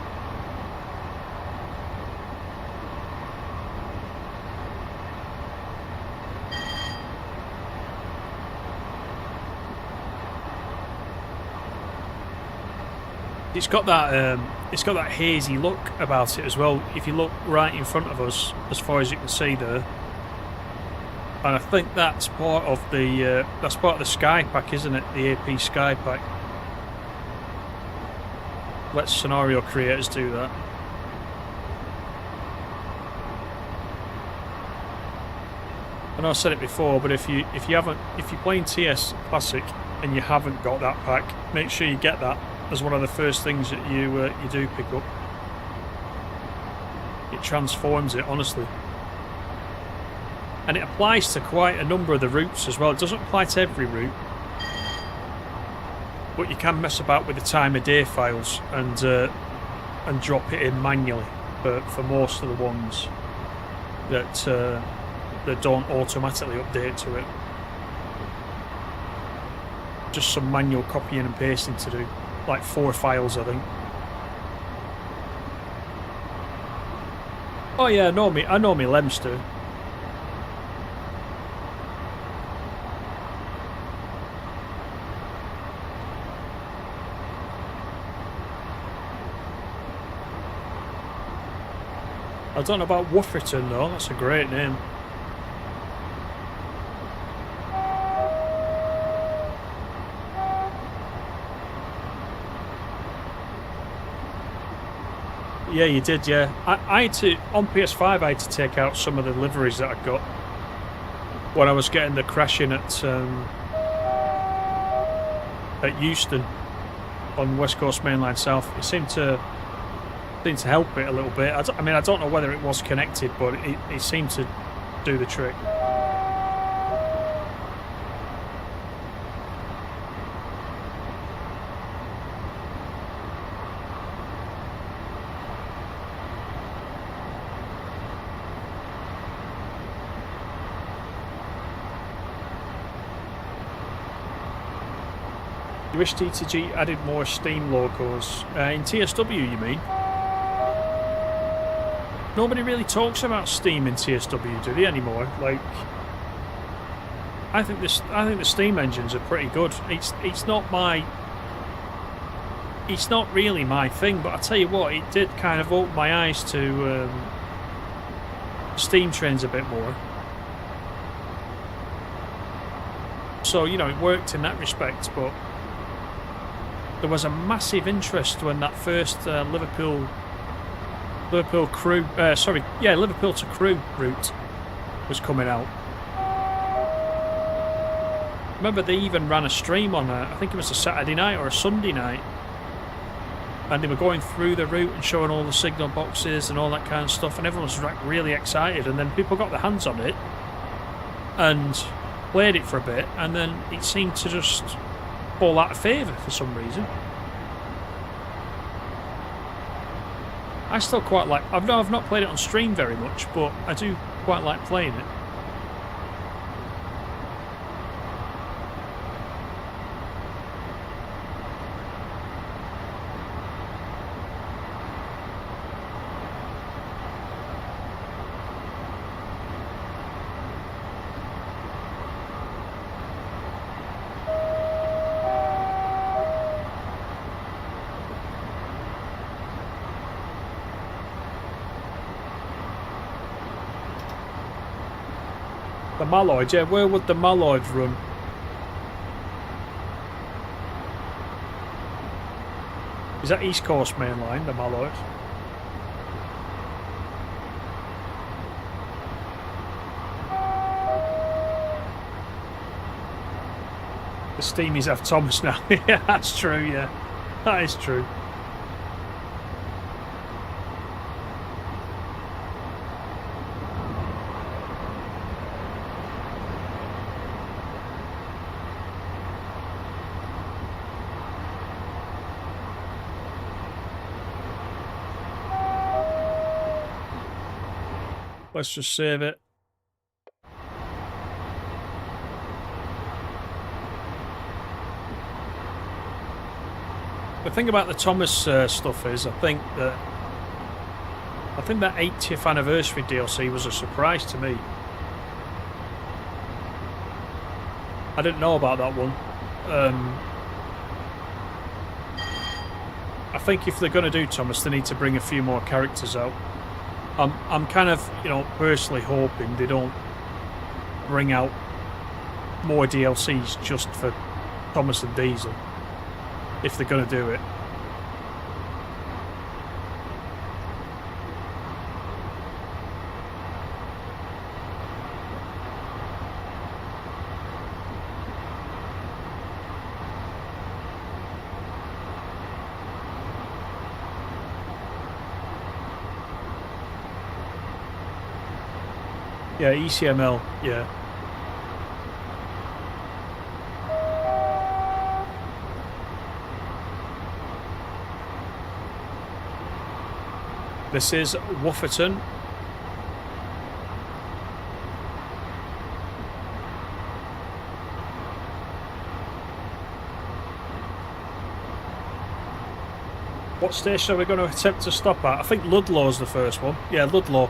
It's got that hazy look about it as well. If you look right in front of us, as far as you can see there, and I think that's part of the Sky Pack, isn't it? The AP Sky Pack. Let scenario creators do that. I know I said it before, but if you're playing TS Classic and you haven't got that pack, make sure you get that as one of the first things that you do pick up. It transforms it, honestly, and it applies to quite a number of the routes as well. It doesn't apply to every route, but you can mess about with the time of day files and drop it in manually for most of the ones that don't automatically update to it. just some manual copying and pasting to do. Like 4 files, I think. Oh yeah, I know me Lems too. I don't know about Wufferton though, that's a great name. Yeah, you did, yeah. I had to, on PS5, I had to take out some of the liveries that I got when I was getting the crashing at Euston on West Coast Mainline South. It seemed to help it a little bit. I mean, I don't know whether it was connected, but it seemed to do the trick. You wish TTG added more Steam logos in TSW, you mean? Nobody really talks about Steam in TSW, do they, anymore? Like, I think the Steam engines are pretty good. It's not really my thing, but I tell you what, it did kind of open my eyes to Steam trends a bit more. So, you know, it worked in that respect, but there was a massive interest when that first Liverpool to Crewe route was coming out. Remember, they even ran a stream on I think it was a Saturday night or a Sunday night, and they were going through the route and showing all the signal boxes and all that kind of stuff, and everyone was like really excited. And then people got their hands on it and played it for a bit, and then it seemed to just fall out of favour for some reason. I still quite like... I've not played it on stream very much, but I do quite like playing it. The Malloyd, yeah, where would the Malloyd run? Is that East Coast Main Line, the Malloyd? The Steamies have Thomas now. Yeah, that's true, yeah. That is true. Let's just save it. The thing about the Thomas stuff is, I think that 80th anniversary DLC was a surprise to me. I didn't know about that one. I think if they're going to do Thomas, they need to bring a few more characters out. I'm kind of, you know, personally hoping they don't bring out more DLCs just for Thomas and Diesel, if they're going to do it. Yeah, ECML, yeah. This is Wufferton. What station are we going to attempt to stop at? I think Ludlow's the first one. Yeah, Ludlow.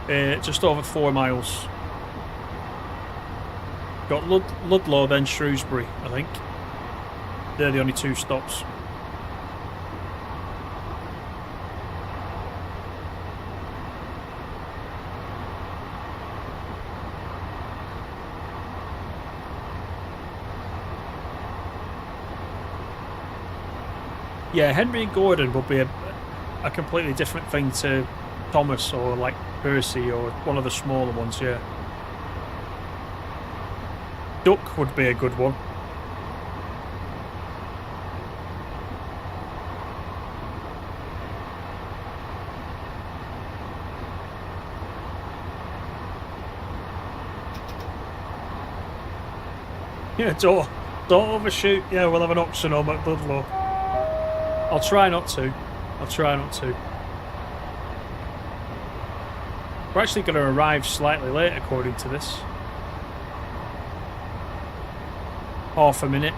Just over 4 miles. Got Ludlow, then Shrewsbury, I think. They're the only 2 stops. Yeah, Henry and Gordon would be a completely different thing to Thomas or like Percy or one of the smaller ones, yeah. Duck would be a good one. Yeah, don't overshoot. Yeah, we'll have an auction home at Ludlow. I'll try not to. I'll try not to. We're actually going to arrive slightly late according to this. Half a minute.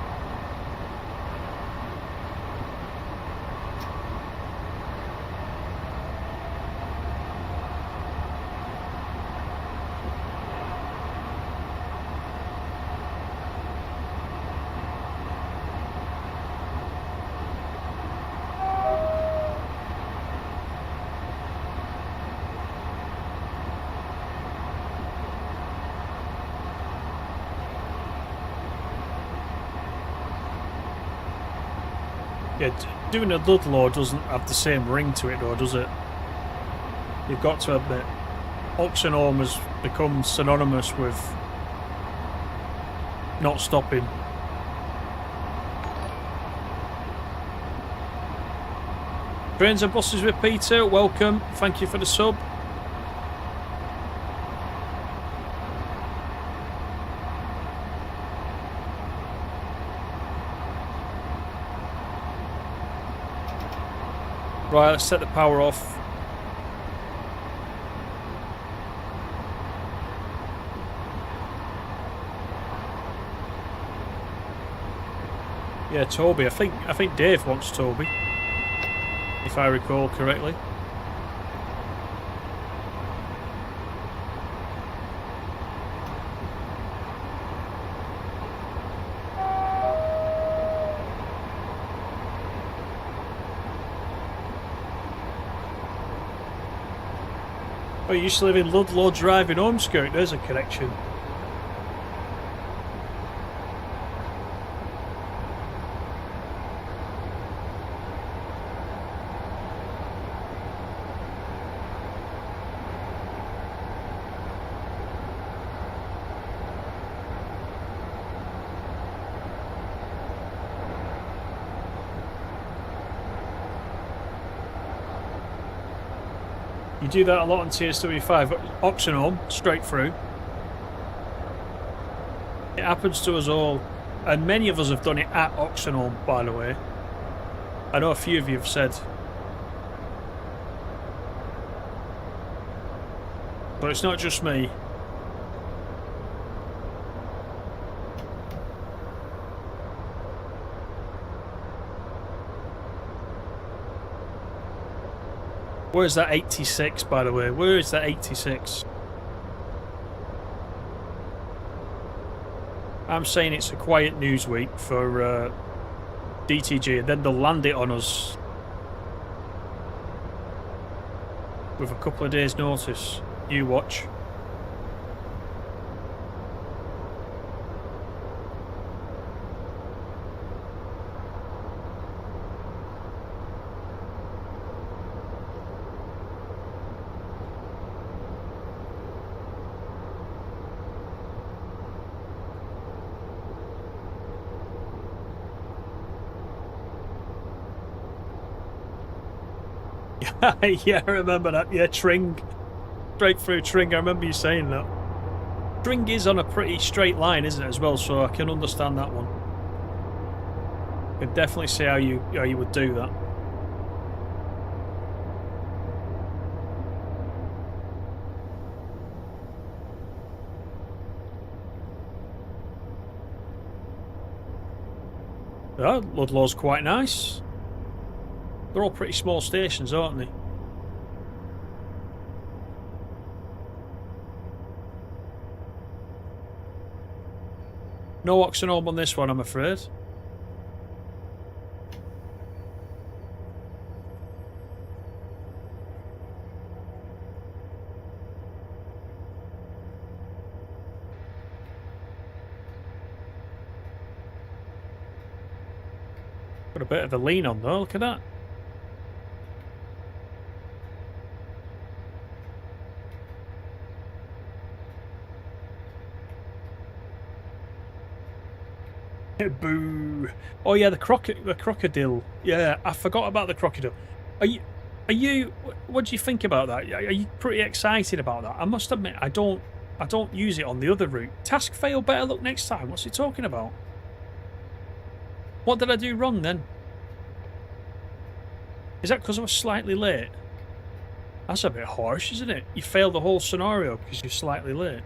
Yeah, doing a Ludlow doesn't have the same ring to it though, does it? You've got to admit, Oxenholme has become synonymous with not stopping. Trains and buses with Peter, welcome, thank you for the sub. Right, let's set the power off. Yeah, Toby. I think Dave wants Toby, if I recall correctly. Oh, you used to live in Ludlow Drive in Ormskirk. There's a connection. You do that a lot on TSW5. Oxenholme, straight through. It happens to us all. And many of us have done it at Oxenholme, by the way. I know a few of you have said. But it's not just me. Where's that 86, by the way? Where is that 86? I'm saying it's a quiet news week for DTG, and then they'll land it on us with a couple of days' notice. You watch. Yeah, I remember that. Yeah, Tring. Straight through Tring. I remember you saying that. Tring is on a pretty straight line, isn't it, as well? So I can understand that one. I can definitely see how you would do that. Oh, Ludlow's quite nice. They're all pretty small stations, aren't they? No Oxenholme on this one, I'm afraid. Got a bit of a lean on though, look at that. Boo! Oh yeah, the crocodile. Yeah, I forgot about the crocodile. Are you? What do you think about that? Are you pretty excited about that? I must admit, I don't use it on the other route. Task fail. Better luck next time. What's he talking about? What did I do wrong then? Is that because I was slightly late? That's a bit harsh, isn't it? You failed the whole scenario because you're slightly late.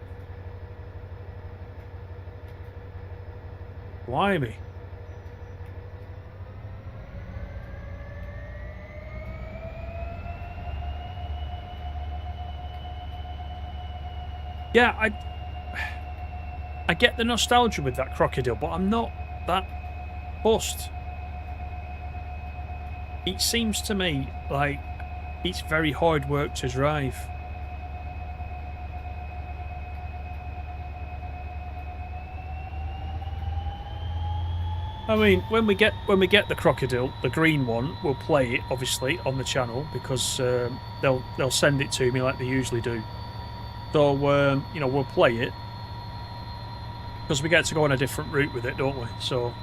Blimey. Yeah, I get the nostalgia with that crocodile, but I'm not that fussed. It seems to me like it's very hard work to drive. I mean, when we get the crocodile, the green one, we'll play it obviously on the channel because they'll send it to me like they usually do. So you know, we'll play it because we get to go on a different route with it, don't we? So.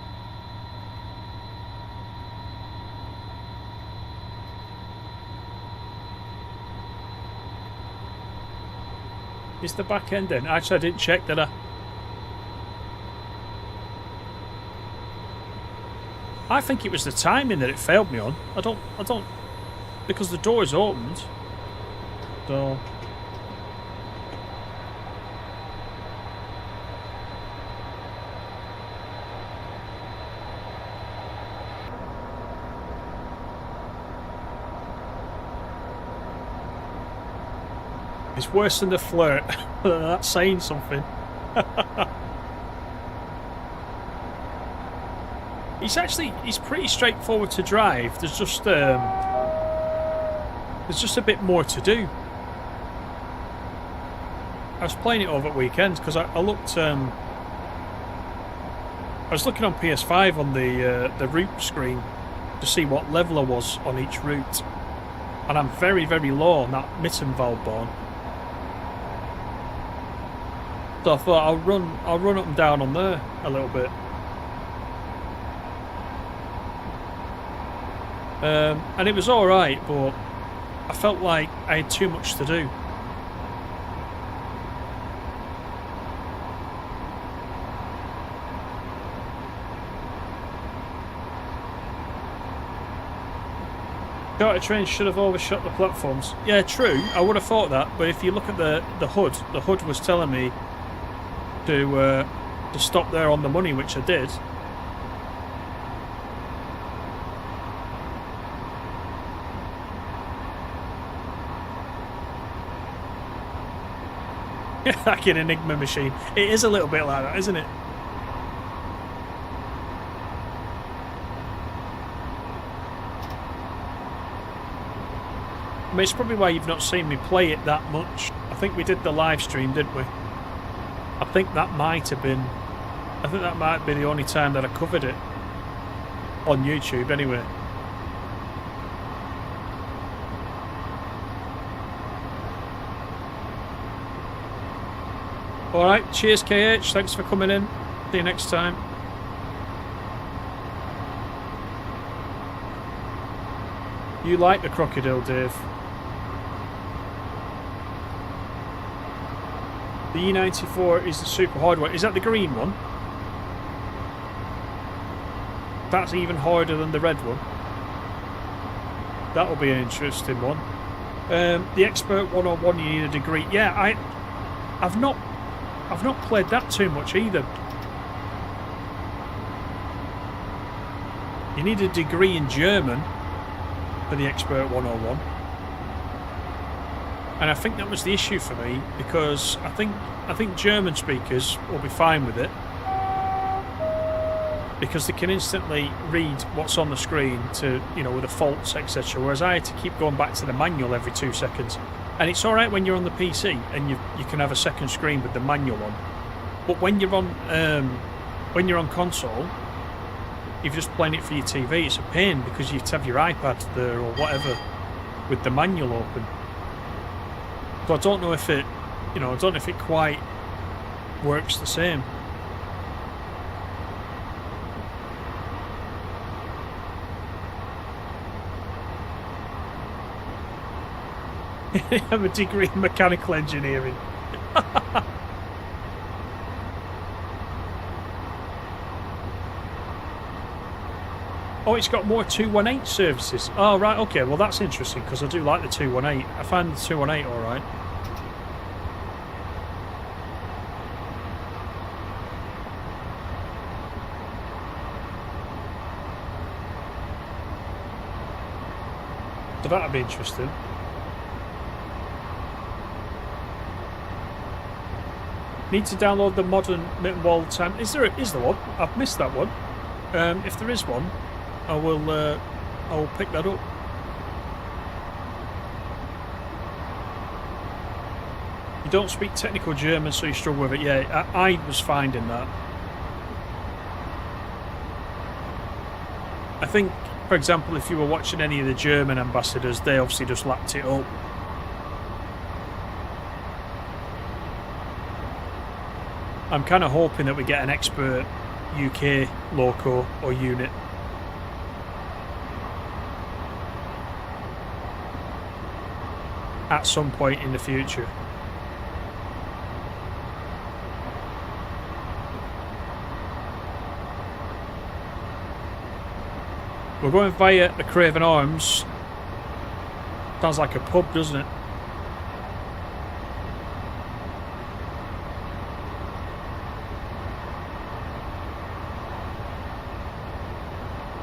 Is the back end in? Actually, I didn't check, did I? I think it was the timing that it failed me on. I don't, because the door is opened. So. It's worse than the flirt. That's saying something. It's pretty straightforward to drive. There's just a bit more to do. I was playing it over at weekends because I looked. I was looking on PS5 on the route screen to see what level I was on each route, and I'm very, very low on that Mittenwaldbahn. So I thought I'll run up and down on there a little bit. And it was alright, but I felt like I had too much to do. Charter trains should have overshot the platforms. Yeah, true. I would have thought that, but if you look at the HUD was telling me to stop there on the money, which I did. Like an Enigma machine. It is a little bit like that, isn't it? I mean, it's probably why you've not seen me play it that much. I think we did the live stream, didn't we? I think that might have been... I think that might be the only time that I covered it. On YouTube, anyway. Alright, cheers KH, thanks for coming in. See you next time. You like the crocodile, Dave. The E94 is the super hard one. Is that the green one? That's even harder than the red one. That'll be an interesting one. The Expert 101, you need a degree. Yeah, I've not played that too much either. You need a degree in German. for the Expert 101. And I think that was the issue for me, because I think German speakers will be fine with it, because they can instantly read what's on the screen to, with the faults, etc. Whereas I had to keep going back to the manual every 2 seconds. And it's all right when you're on the PC and you can have a second screen with the manual on, but when you're on console, if you're just playing it for your TV, it's a pain because you have to have your iPad there or whatever with the manual open. So I don't know if it, I don't know if it quite works the same. I have a degree in mechanical engineering. Oh, it's got more 218 services. Oh, right, okay. Well, that's interesting, because I do like the 218. I find the 218 all right. So that'd be interesting. Need to download the modern Mittenwald time. Is there one? I've missed that one. If there is one, I will pick that up. You don't speak technical German, so you struggle with it. Yeah, I was finding that. I think, for example, if you were watching any of the German ambassadors, they obviously just lapped it up. I'm kind of hoping that we get an expert UK loco or unit. At some point in the future. We're going via the Craven Arms. Sounds like a pub, doesn't it?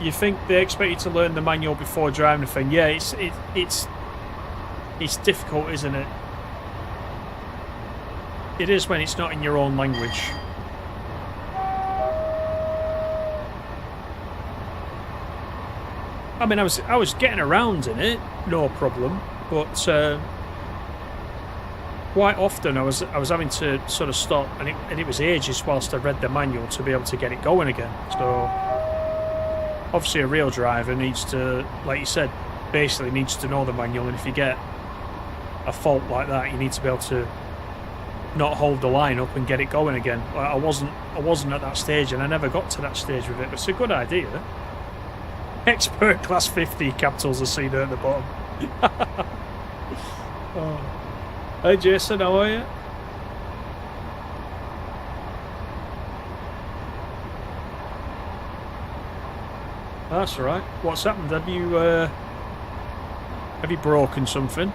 You think they expect you to learn the manual before driving the thing? Yeah, it's difficult, isn't it? It is when it's not in your own language. I mean, I was getting around in it, no problem, but quite often I was having to sort of stop, and it was ages whilst I read the manual to be able to get it going again. So obviously a real driver needs to, like you said, basically needs to know the manual, and if you get a fault like that, you need to be able to not hold the line up and get it going again. I wasn't at that stage, and I never got to that stage with it, but it's a good idea. Expert class 50 capitals are seen there at the bottom. Oh. Hey Jason, how are you? That's all right. What's happened? Have you broken something?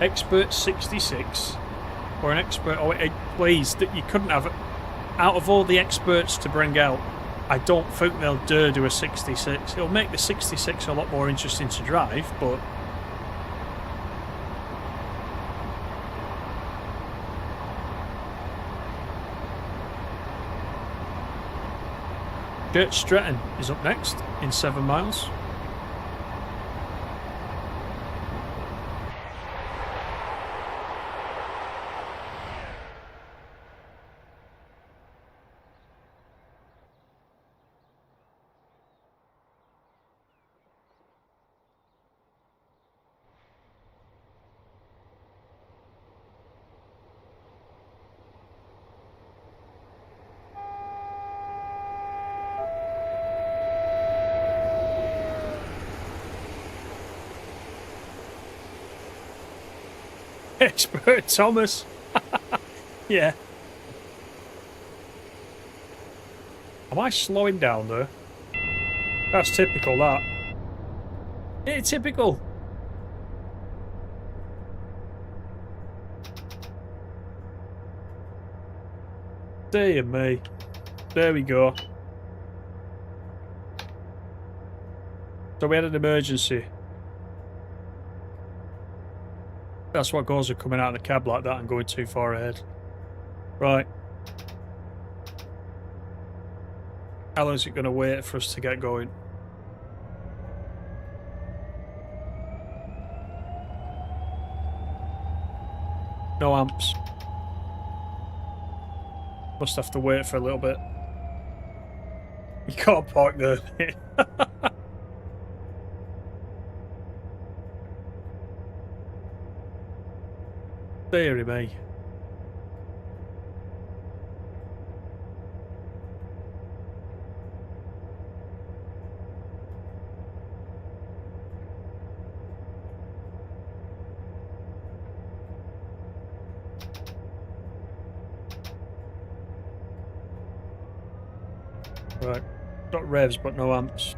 Expert 66 or an expert? Oh, please, you couldn't have it. Out of all the experts to bring out, I don't think they'll dare do a 66. It'll make the 66 a lot more interesting to drive, but Gert Stretton is up next in 7 miles. Expert Thomas. Yeah. Am I slowing down there? That's typical, that. It's typical. Dear me. There we go. So we had an emergency. That's what goes with coming out of the cab like that and going too far ahead. Right. How long is it going to wait for us to get going? No amps. Must have to wait for a little bit. You can't park there. Deary me. Right. Got revs, but no amps.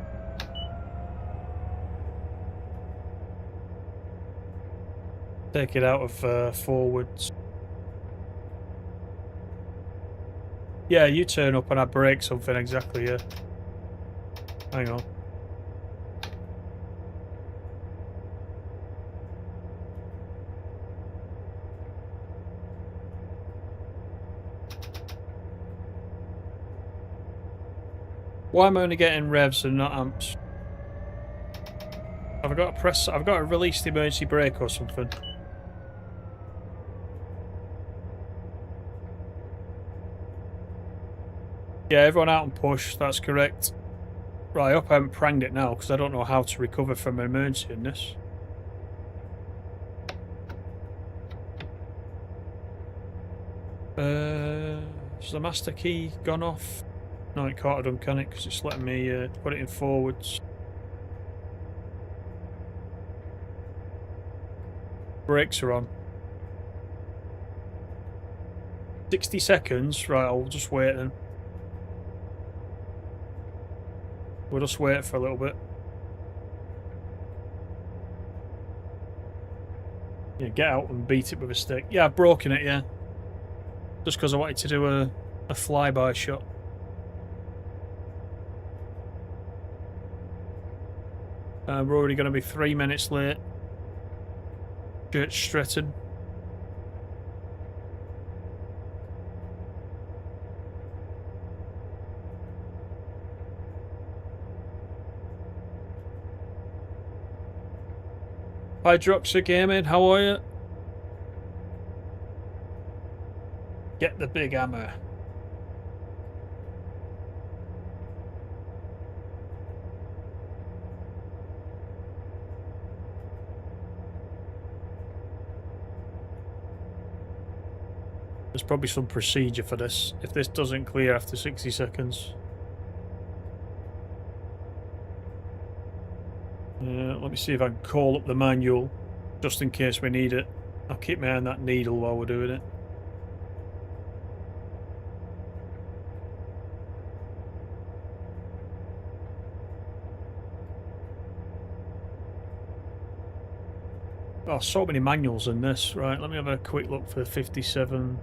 Take it out of forwards. Yeah, you turn up and I break something exactly, yeah. Hang on. Why am I only getting revs and not amps? Have I got to press... I've got to release the emergency brake or something. Yeah, everyone out and push, that's correct. Right, I hope I haven't pranged it now, because I don't know how to recover from an emergency in this. Has the master key gone off? No, it can't have done, can it? Because it's letting me put it in forwards. Brakes are on. 60 seconds? Right, I'll just wait then. We'll just wait for a little bit. Yeah, get out and beat it with a stick. Yeah, I've broken it, yeah. Just because I wanted to do a flyby shot. We're already going to be 3 minutes late. Church Stretton. Hydroxy Gaming, how are you? Get the big hammer. There's probably some procedure for this, if this doesn't clear after 60 seconds. Let me see if I can call up the manual, just in case we need it. I'll keep my eye on that needle while we're doing it. Oh, so many manuals in this. Right, let me have a quick look for 57.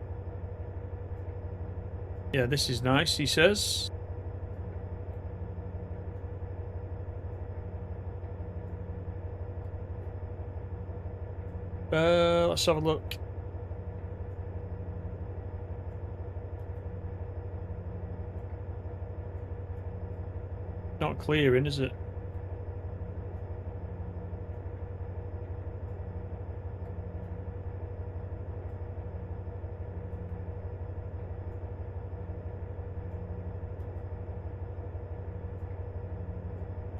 Yeah, this is nice, he says. Let's have a look. Not clearing, is it?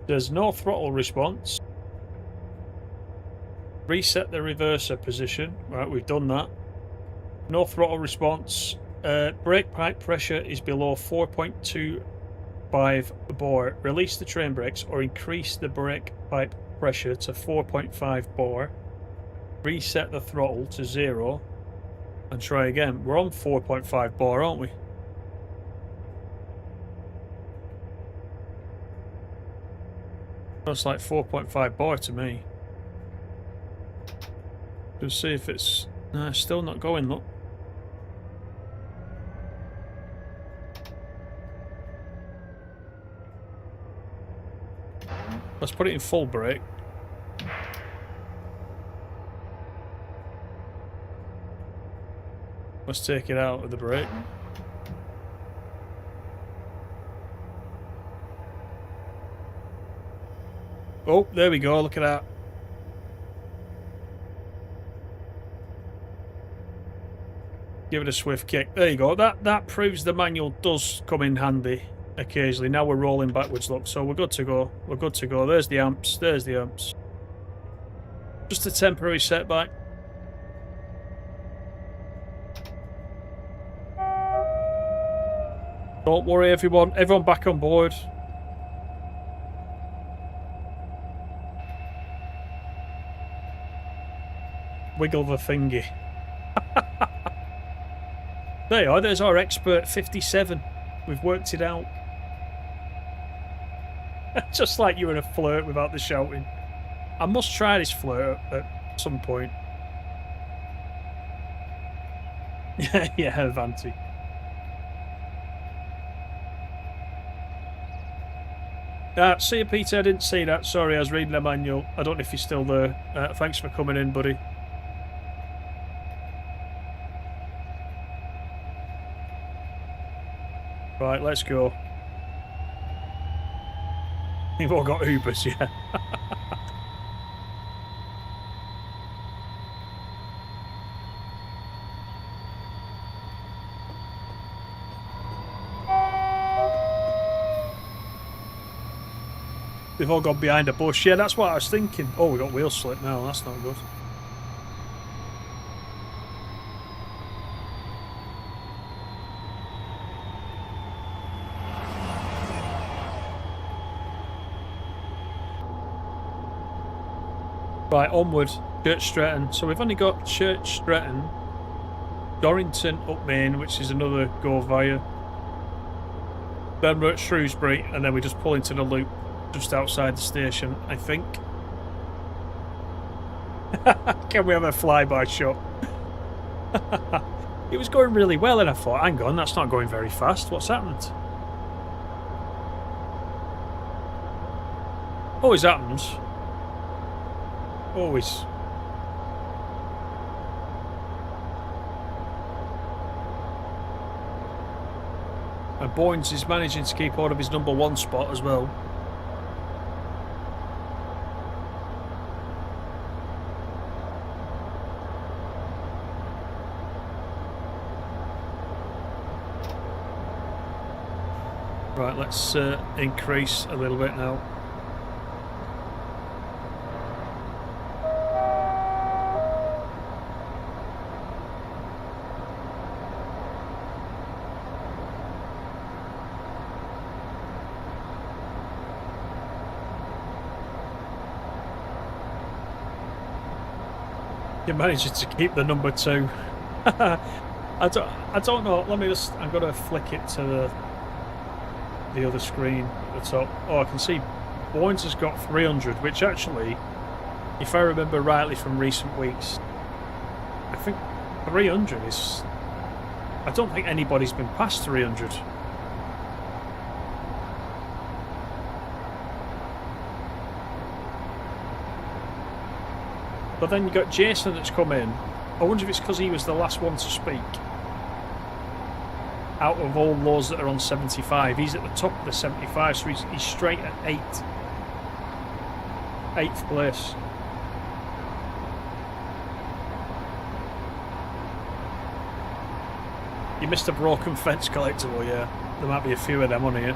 There's no throttle response. Reset the reverser position. Right, we've done that. No throttle response. Brake pipe pressure is below 4.25 bar. Release the train brakes or increase the brake pipe pressure to 4.5 bar. Reset the throttle to 0 and try again. We're on 4.5 bar, aren't we? Looks like 4.5 bar to me. Just see if it's... No, it's still not going, look. Let's put it in full brake. Let's take it out of the brake. Oh, there we go. Look at that. Give it a swift kick. There you go. That proves the manual does come in handy occasionally. Now we're rolling backwards, look. So we're good to go. We're good to go. There's the amps. There's the amps. Just a temporary setback. Don't worry, everyone. Everyone back on board. Wiggle the thingy. There you are. There's our expert 57. We've worked it out. Just like you in a flirt without the shouting. I must try this flirt at some point. Yeah, Avanti. See you, Peter. I didn't see that. Sorry, I was reading the manual. I don't know if you're still there. Thanks for coming in, buddy. Right, let's go. You've all got Ubers, yeah. They've all gone behind a bush. Yeah, that's what I was thinking. Oh, we got wheel slip now. That's not good. Right, onward. Church Stretton. So we've only got Church Stretton, Dorrington up Main, which is another go via. Then we're at Shrewsbury, and then we just pull into the loop just outside the station, I think. Can we have a flyby shot? It was going really well, and I thought, hang on, that's not going very fast. What's happened? Always happens. Always. And Boynes is managing to keep hold of his #1 spot as well. Right, let's increase a little bit now. You're managing to keep the #2. I don't know. Let me just. I'm gonna flick it to the other screen at the top. Oh, I can see Boynes has got 300, which actually, if I remember rightly from recent weeks, I think 300 is. I don't think anybody's been past 300. But then you got Jason that's come in. I wonder if it's because he was the last one to speak. Out of all those that are on 75, he's at the top of the 75, so he's straight at 8th place. You missed a broken fence collectible, yeah. There might be a few of them on here.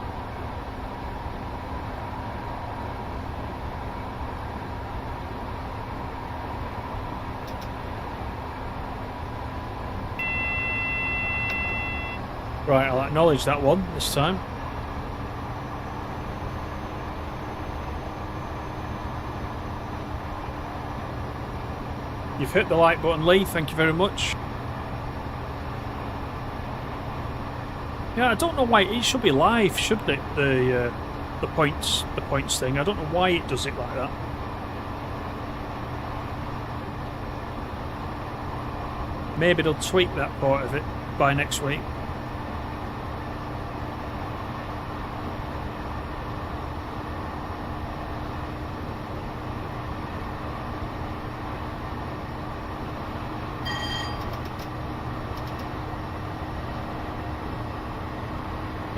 Right, I'll acknowledge that one this time. You've hit the like button, Lee. Thank you very much. Yeah, I don't know why it should be live, shouldn't it? The points thing. I don't know why it does it like that. Maybe they'll tweak that part of it by next week.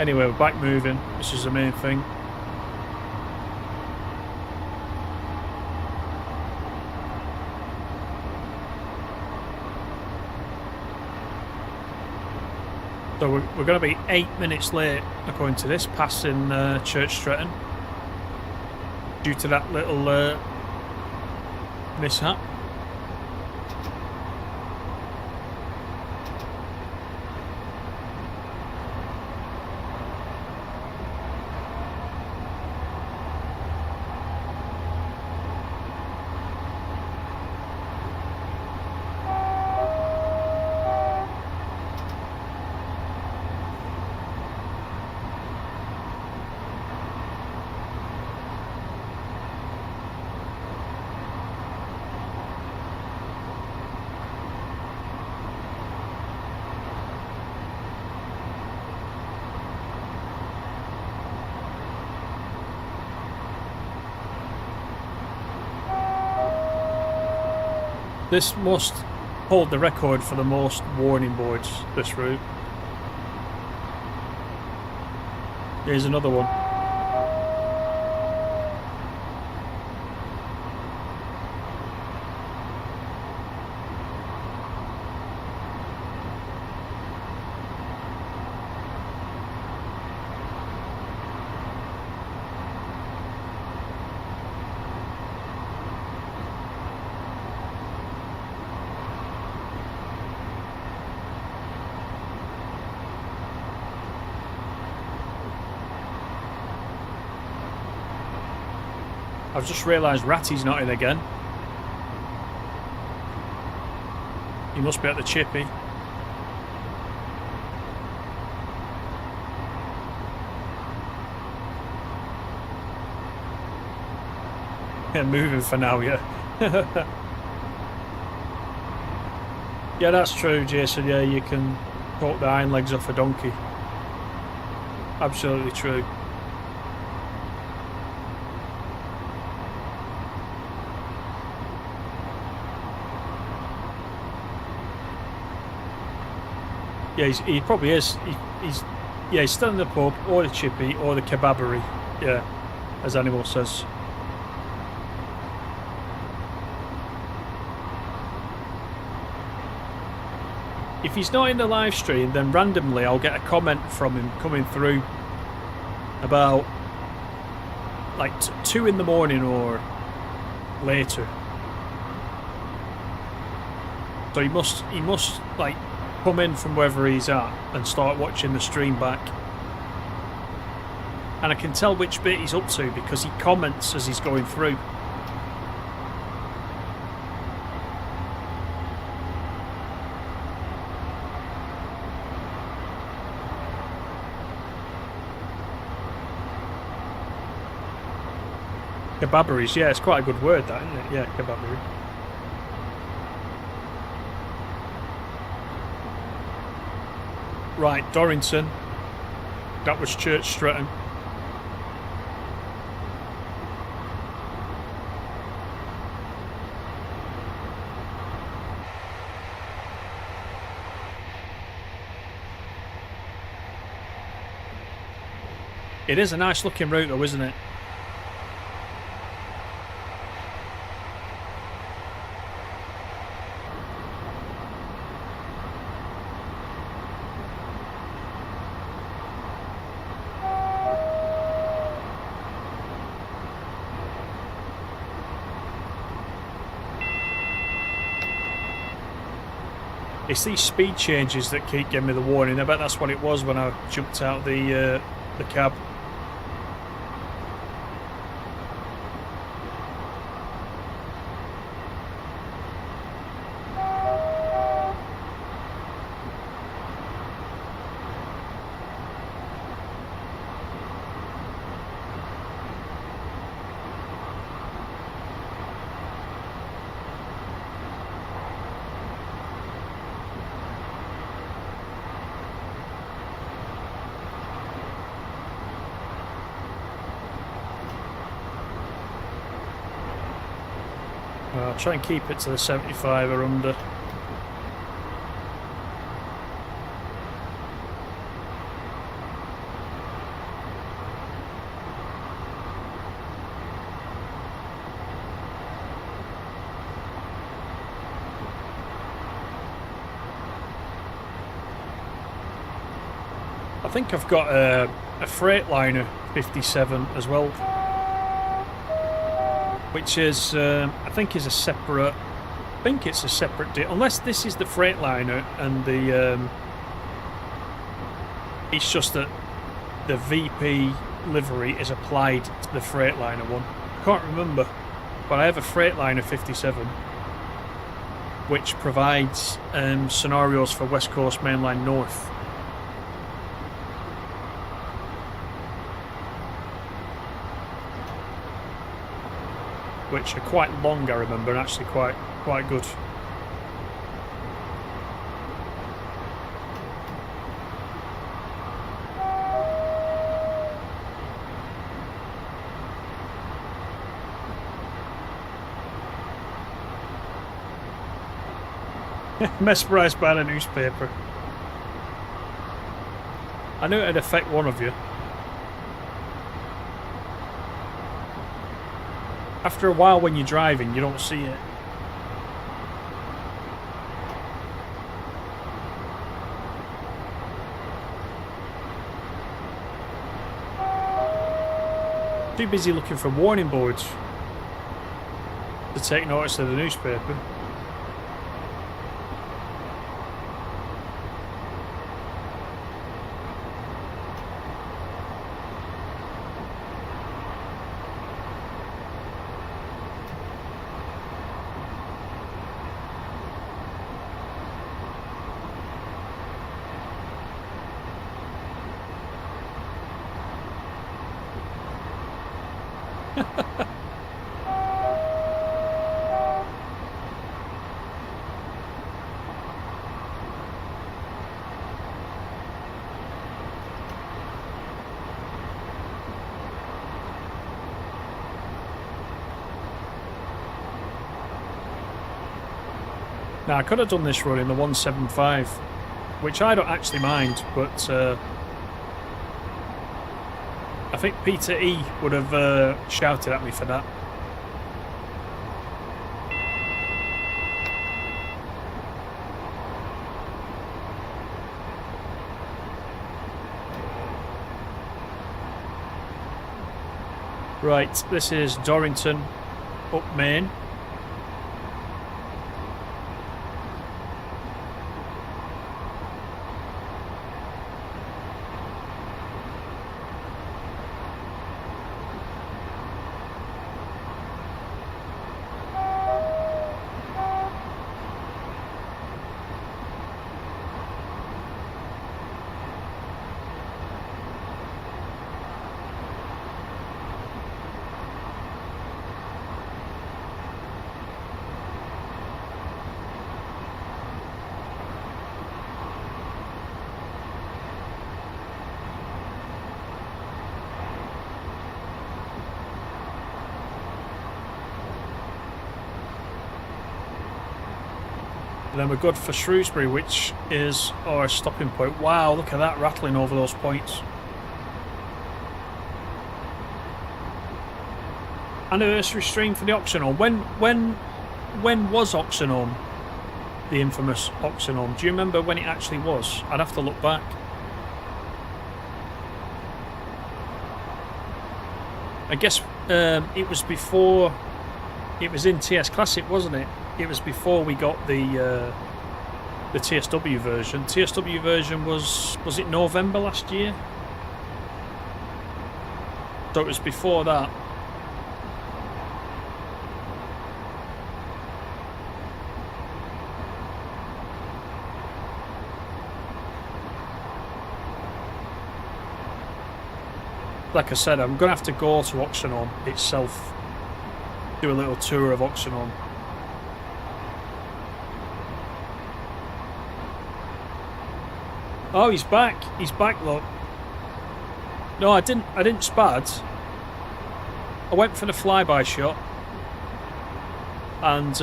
Anyway, we're back moving. This is the main thing. So we're going to be 8 minutes late, according to this, passing Church Stretton, due to that little mishap. This must hold the record for the most warning boards, this route. Here's another one. I've just realised Ratty's not in again. He must be at the chippy. Yeah, moving for now, yeah. Yeah, that's true, Jason. Yeah, you can poke the hind legs off a donkey. Absolutely true. Yeah, he probably is. He's still in the pub, or the chippy, or the kebabbery. Yeah, as Animal says. If he's not in the live stream, then randomly I'll get a comment from him coming through about like 2 in the morning or later. So he must like come in from wherever he's at and start watching the stream back. And I can tell which bit he's up to because he comments as he's going through. Kebabberies, yeah, it's quite a good word that, isn't it? Yeah, kebabbery. Right, Dorrington. That was Church Stretton. It is a nice looking route though, isn't it? It's these speed changes that keep giving me the warning. I bet that's what it was when I jumped out the cab. I'll try and keep it to the 75 or under. I think I've got a Freightliner 57 as well, which is I think is a separate. I think it's a separate deal, unless this is the Freightliner and the. It's just that the VP livery is applied to the Freightliner one. I can't remember, but I have a Freightliner 57, which provides scenarios for West Coast Mainline North. Which are quite long, I remember, and actually quite good. Mesmerised by the newspaper. I knew it'd affect one of you. After a while when you're driving, you don't see it. Too busy looking for warning boards to take notice of the newspaper. Now, I could have done this run in the 175, which I don't actually mind, but I think Peter E would have shouted at me for that. Right, this is Dorrington up Main. And then we're good for Shrewsbury, which is our stopping point. Wow, look at that rattling over those points. Anniversary stream for the Oxenholme. When was Oxenholme the infamous Oxenholme? Do you remember when it actually was? I'd have to look back. I guess it was before. It was in TS Classic, wasn't it? It was before we got the TSW version. TSW version was it November last year? So it was before that. Like I said, I'm going to have to go to Oxenholme itself. Do a little tour of Oxenholme. Oh, he's back. He's back, look. No, I didn't spad. I went for the flyby shot. And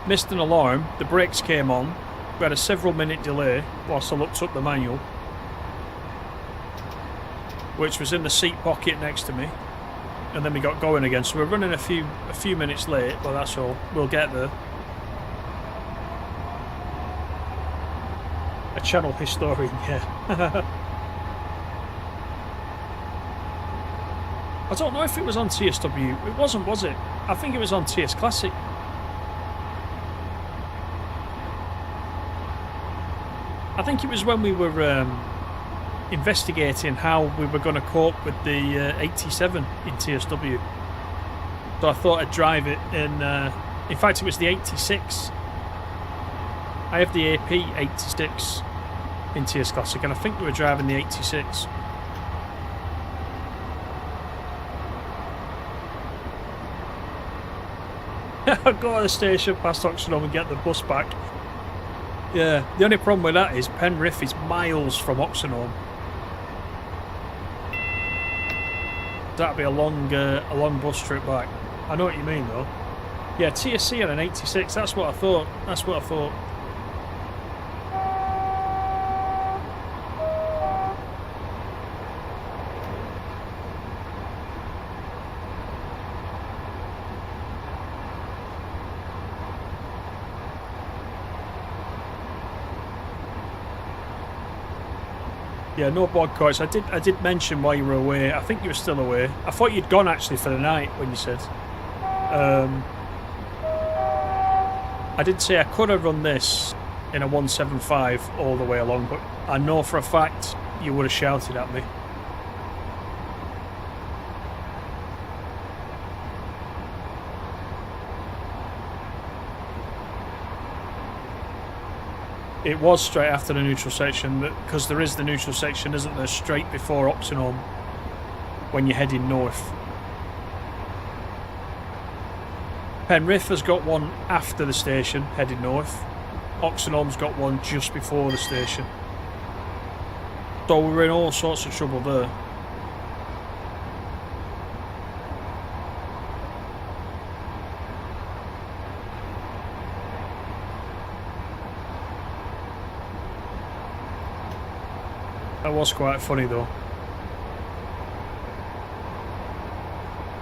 missed an alarm. The brakes came on. We had a several minute delay whilst I looked up the manual, which was in the seat pocket next to me. And then we got going again. So we're running a few minutes late, but that's all. We'll get there. A A channel historian, yeah. I don't know if it was on TSW. It wasn't, was it? I think it was on TS Classic. I think it was when we were investigating how we were going to cope with the 87 in TSW. So I thought I'd drive it in fact it was the 86. I have the AP 86 in TS Classic and I think we were driving the 86. I'll go to the station past Oxenholme and get the bus back. Yeah, the only problem with that is Penrith is miles from Oxenholme. That'd be a long bus trip back. I know what you mean though. Yeah, TSC and an 86. That's what I thought. That's what I thought. Yeah, no boycotts. I did mention while you were away. I think you were still away. I thought you'd gone actually for the night when you said. I did say I could have run this in a 175 all the way along, but I know for a fact you would have shouted at me. It was straight after the neutral section, because there is the neutral section, isn't there, straight before Oxenholme when you're heading north. Penrith has got one after the station, heading north. Oxenholme's got one just before the station. So we're in all sorts of trouble there. That was quite funny though.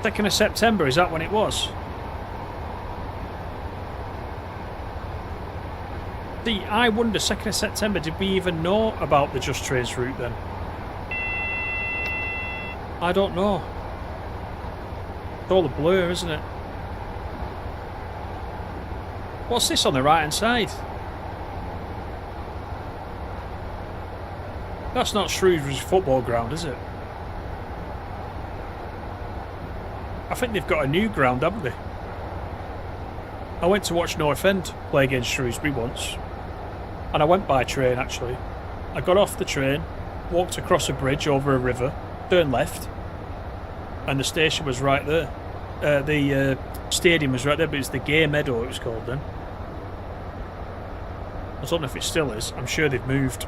2nd of September, is that when it was? See, I wonder, 2nd of September, did we even know about the Just Trains route then? I don't know. It's all a blur, isn't it? What's this on the right hand side? That's not Shrewsbury's football ground, is it? I think they've got a new ground, haven't they? I went to watch North End play against Shrewsbury once. And I went by train, actually. I got off the train, walked across a bridge over a river, turned left, and the station was right there. The stadium was right there, but it's the Gay Meadow it was called then. I don't know if it still is. I'm sure they've moved.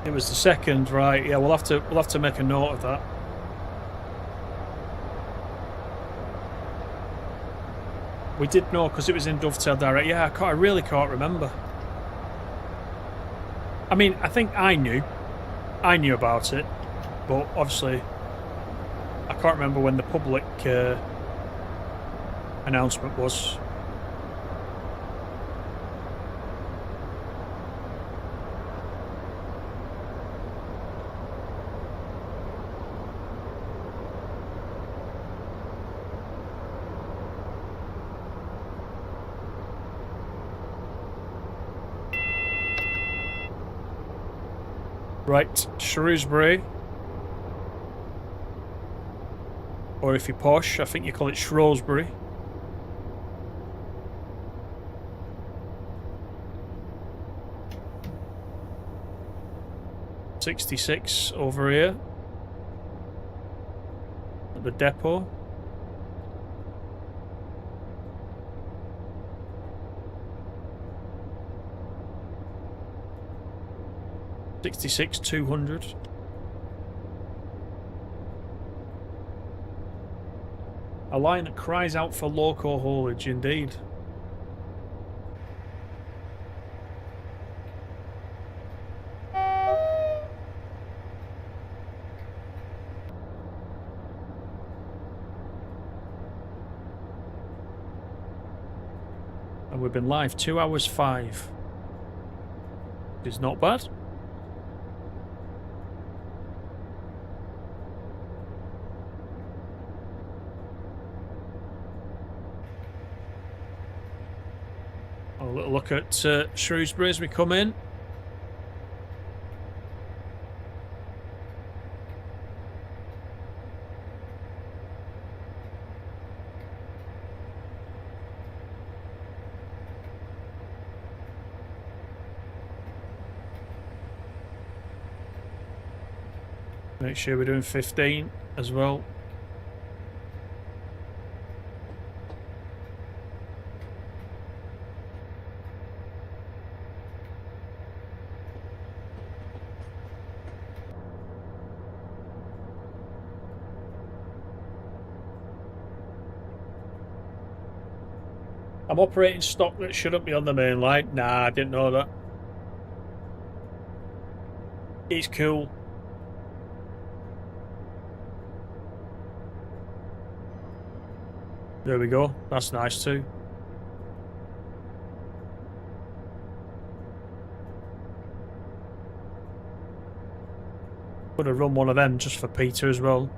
It was the 2nd, right? Yeah, we'll have to make a note of that. We did know because it was in Dovetail Direct. Yeah, I really can't remember. I mean, I think I knew about it, but obviously I can't remember when the public announcement was. Right, Shrewsbury. Or if you're posh, I think you call it Shrewsbury. '66 over here. At the depot. '66 200. A line that cries out for loco haulage, indeed. And we've been live 2 hours 5. Which is not bad. A little look at Shrewsbury as we come in. Make sure we're doing 15 as well. I'm operating stock that shouldn't be on the main line. Nah, I didn't know that. It's cool. There we go. That's nice too. Could have run one of them just for Peter as well.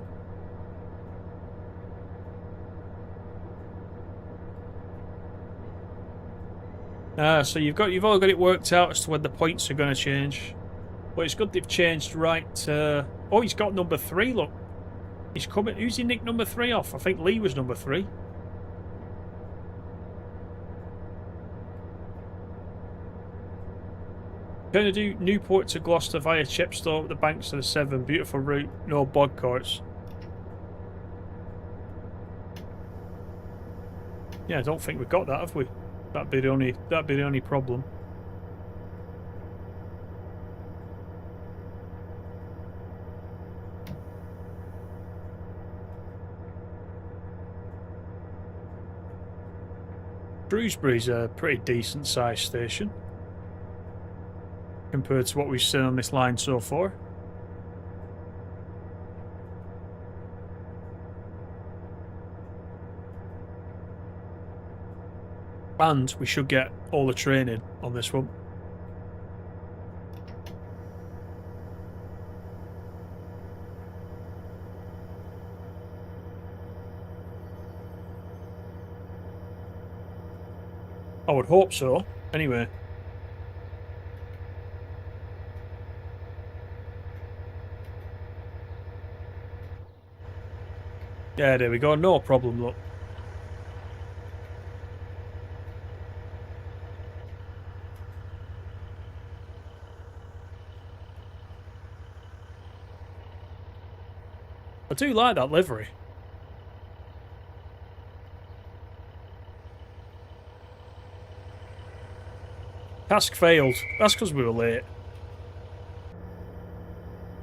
So you've all got it worked out as to when the points are going to change. But it's good they've changed right. Oh, he's got number 3. Look, he's coming. Who's he nicked number 3 off? I think Lee was number 3. Going to do Newport to Gloucester via Chepstow, the banks of the Severn. Beautiful route, no bog carts. Yeah, I don't think we've got that, have we? That'd be the only problem. Shrewsbury's a pretty decent sized station compared to what we've seen on this line so far. And we should get all the training on this one. I would hope so, anyway. Yeah, there we go, no problem, look. I do like that livery. Task failed. That's because we were late.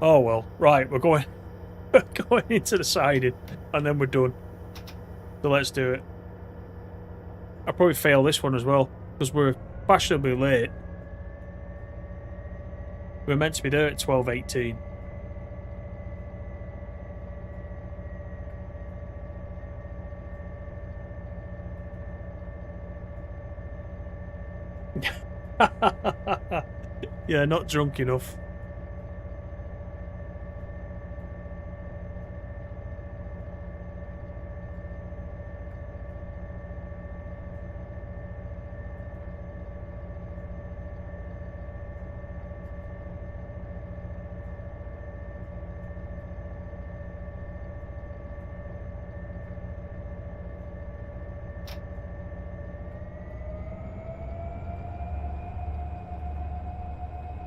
Oh well. Right, we're going into the siding and then we're done. So let's do it. I'll probably fail this one as well because we're fashionably late. We're meant to be there at 12:18. Yeah, not drunk enough.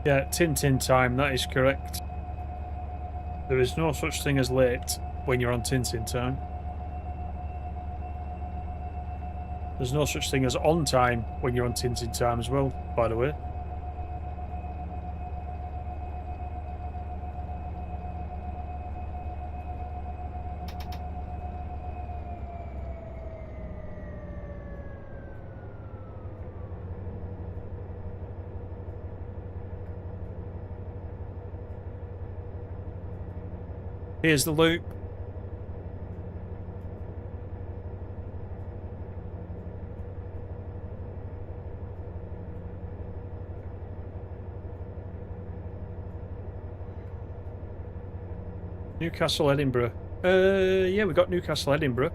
Yeah, Tintin time, that is correct. There is no such thing as late when you're on Tintin time. There's no such thing as on time when you're on Tintin time as well, by the way. Here's the loop. Newcastle, Edinburgh. Yeah, we got Newcastle, Edinburgh.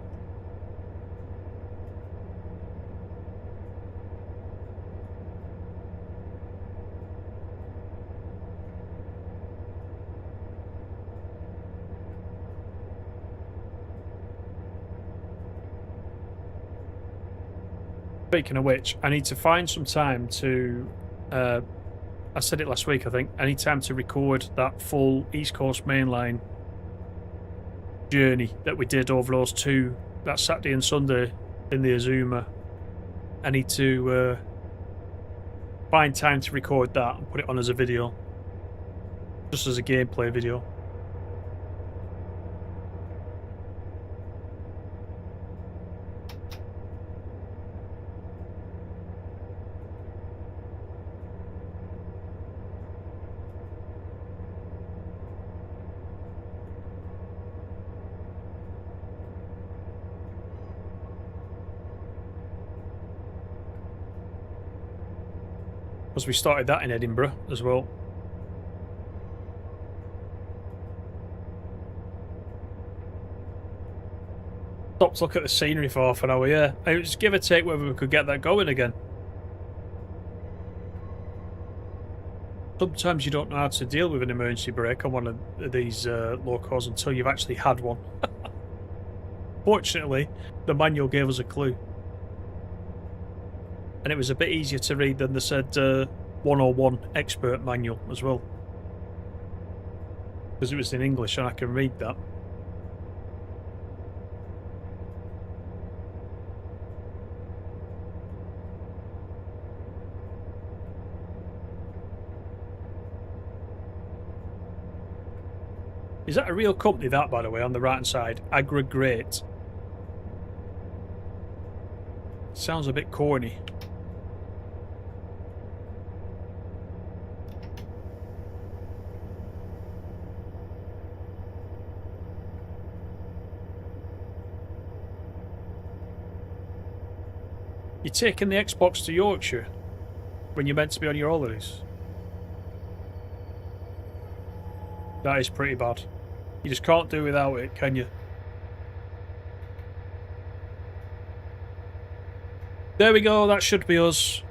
Speaking of which, I need to find some time to, I said it last week, I think, I need time to record that full East Coast Main Line journey that we did over those two, that Saturday and Sunday in the Azuma. I need to find time to record that and put it on as a video, just as a gameplay video. Because we started that in Edinburgh as well. Stopped to look at the scenery for half an hour, yeah. It was give or take whether we could get that going again. Sometimes you don't know how to deal with an emergency brake on one of these locals until you've actually had one. Fortunately, the manual gave us a clue. And it was a bit easier to read than the said 101 expert manual as well. Because it was in English and I can read that. Is that a real company, that, by the way, on the right hand side? Aggregate. Sounds a bit corny. You're taking the Xbox to Yorkshire when you're meant to be on your holidays. That is pretty bad. You just can't do without it, can you? There we go, that should be us.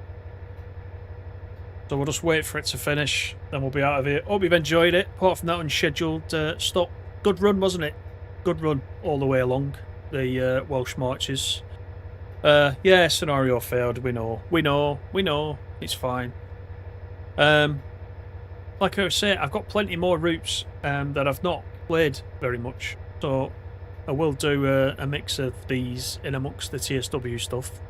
So we'll just wait for it to finish, then we'll be out of here. Hope you've enjoyed it, apart from that unscheduled stop. Good run, wasn't it? Good run all the way along the Welsh Marches. Yeah, scenario failed, we know. It's fine. Like I was saying, I've got plenty more routes that I've not played very much. So I will do a mix of these in amongst the TSW stuff.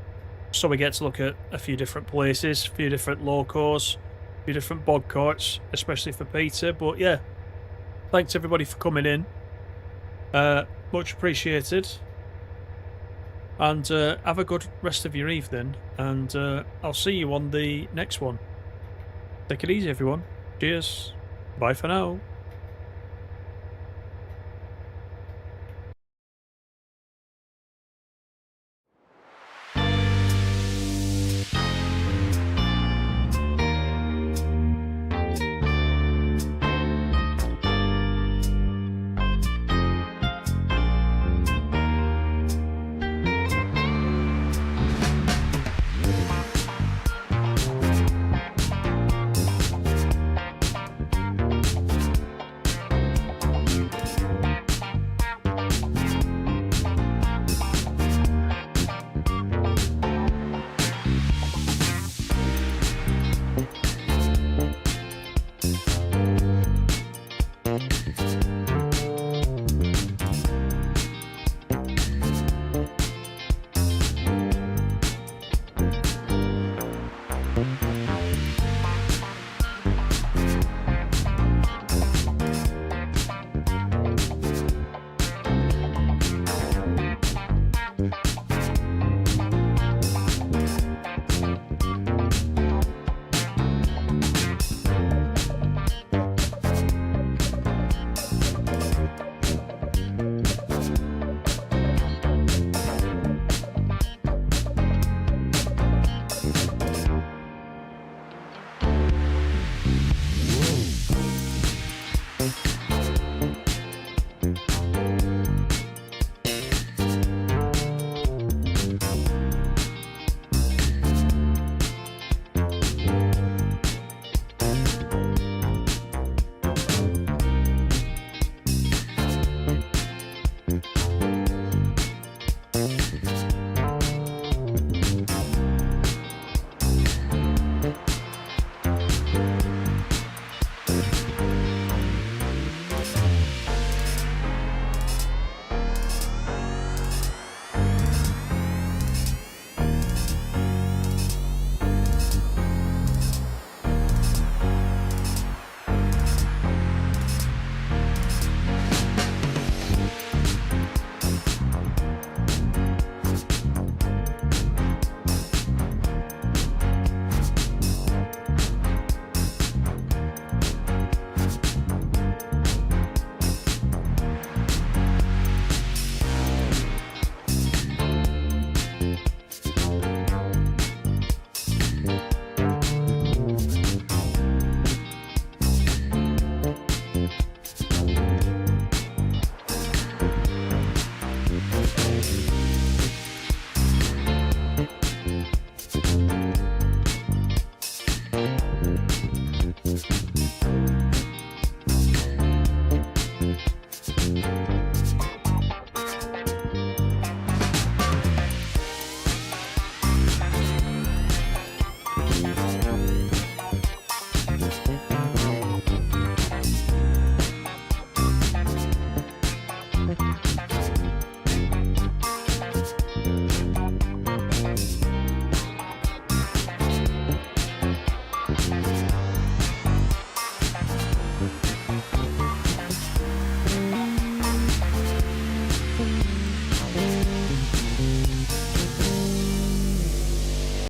So we get to look at a few different places, a few different locos, a few different bog carts, especially for Peter. But yeah, thanks everybody for coming in. Much appreciated. And have a good rest of your evening. And I'll see you on the next one. Take it easy, everyone. Cheers. Bye for now.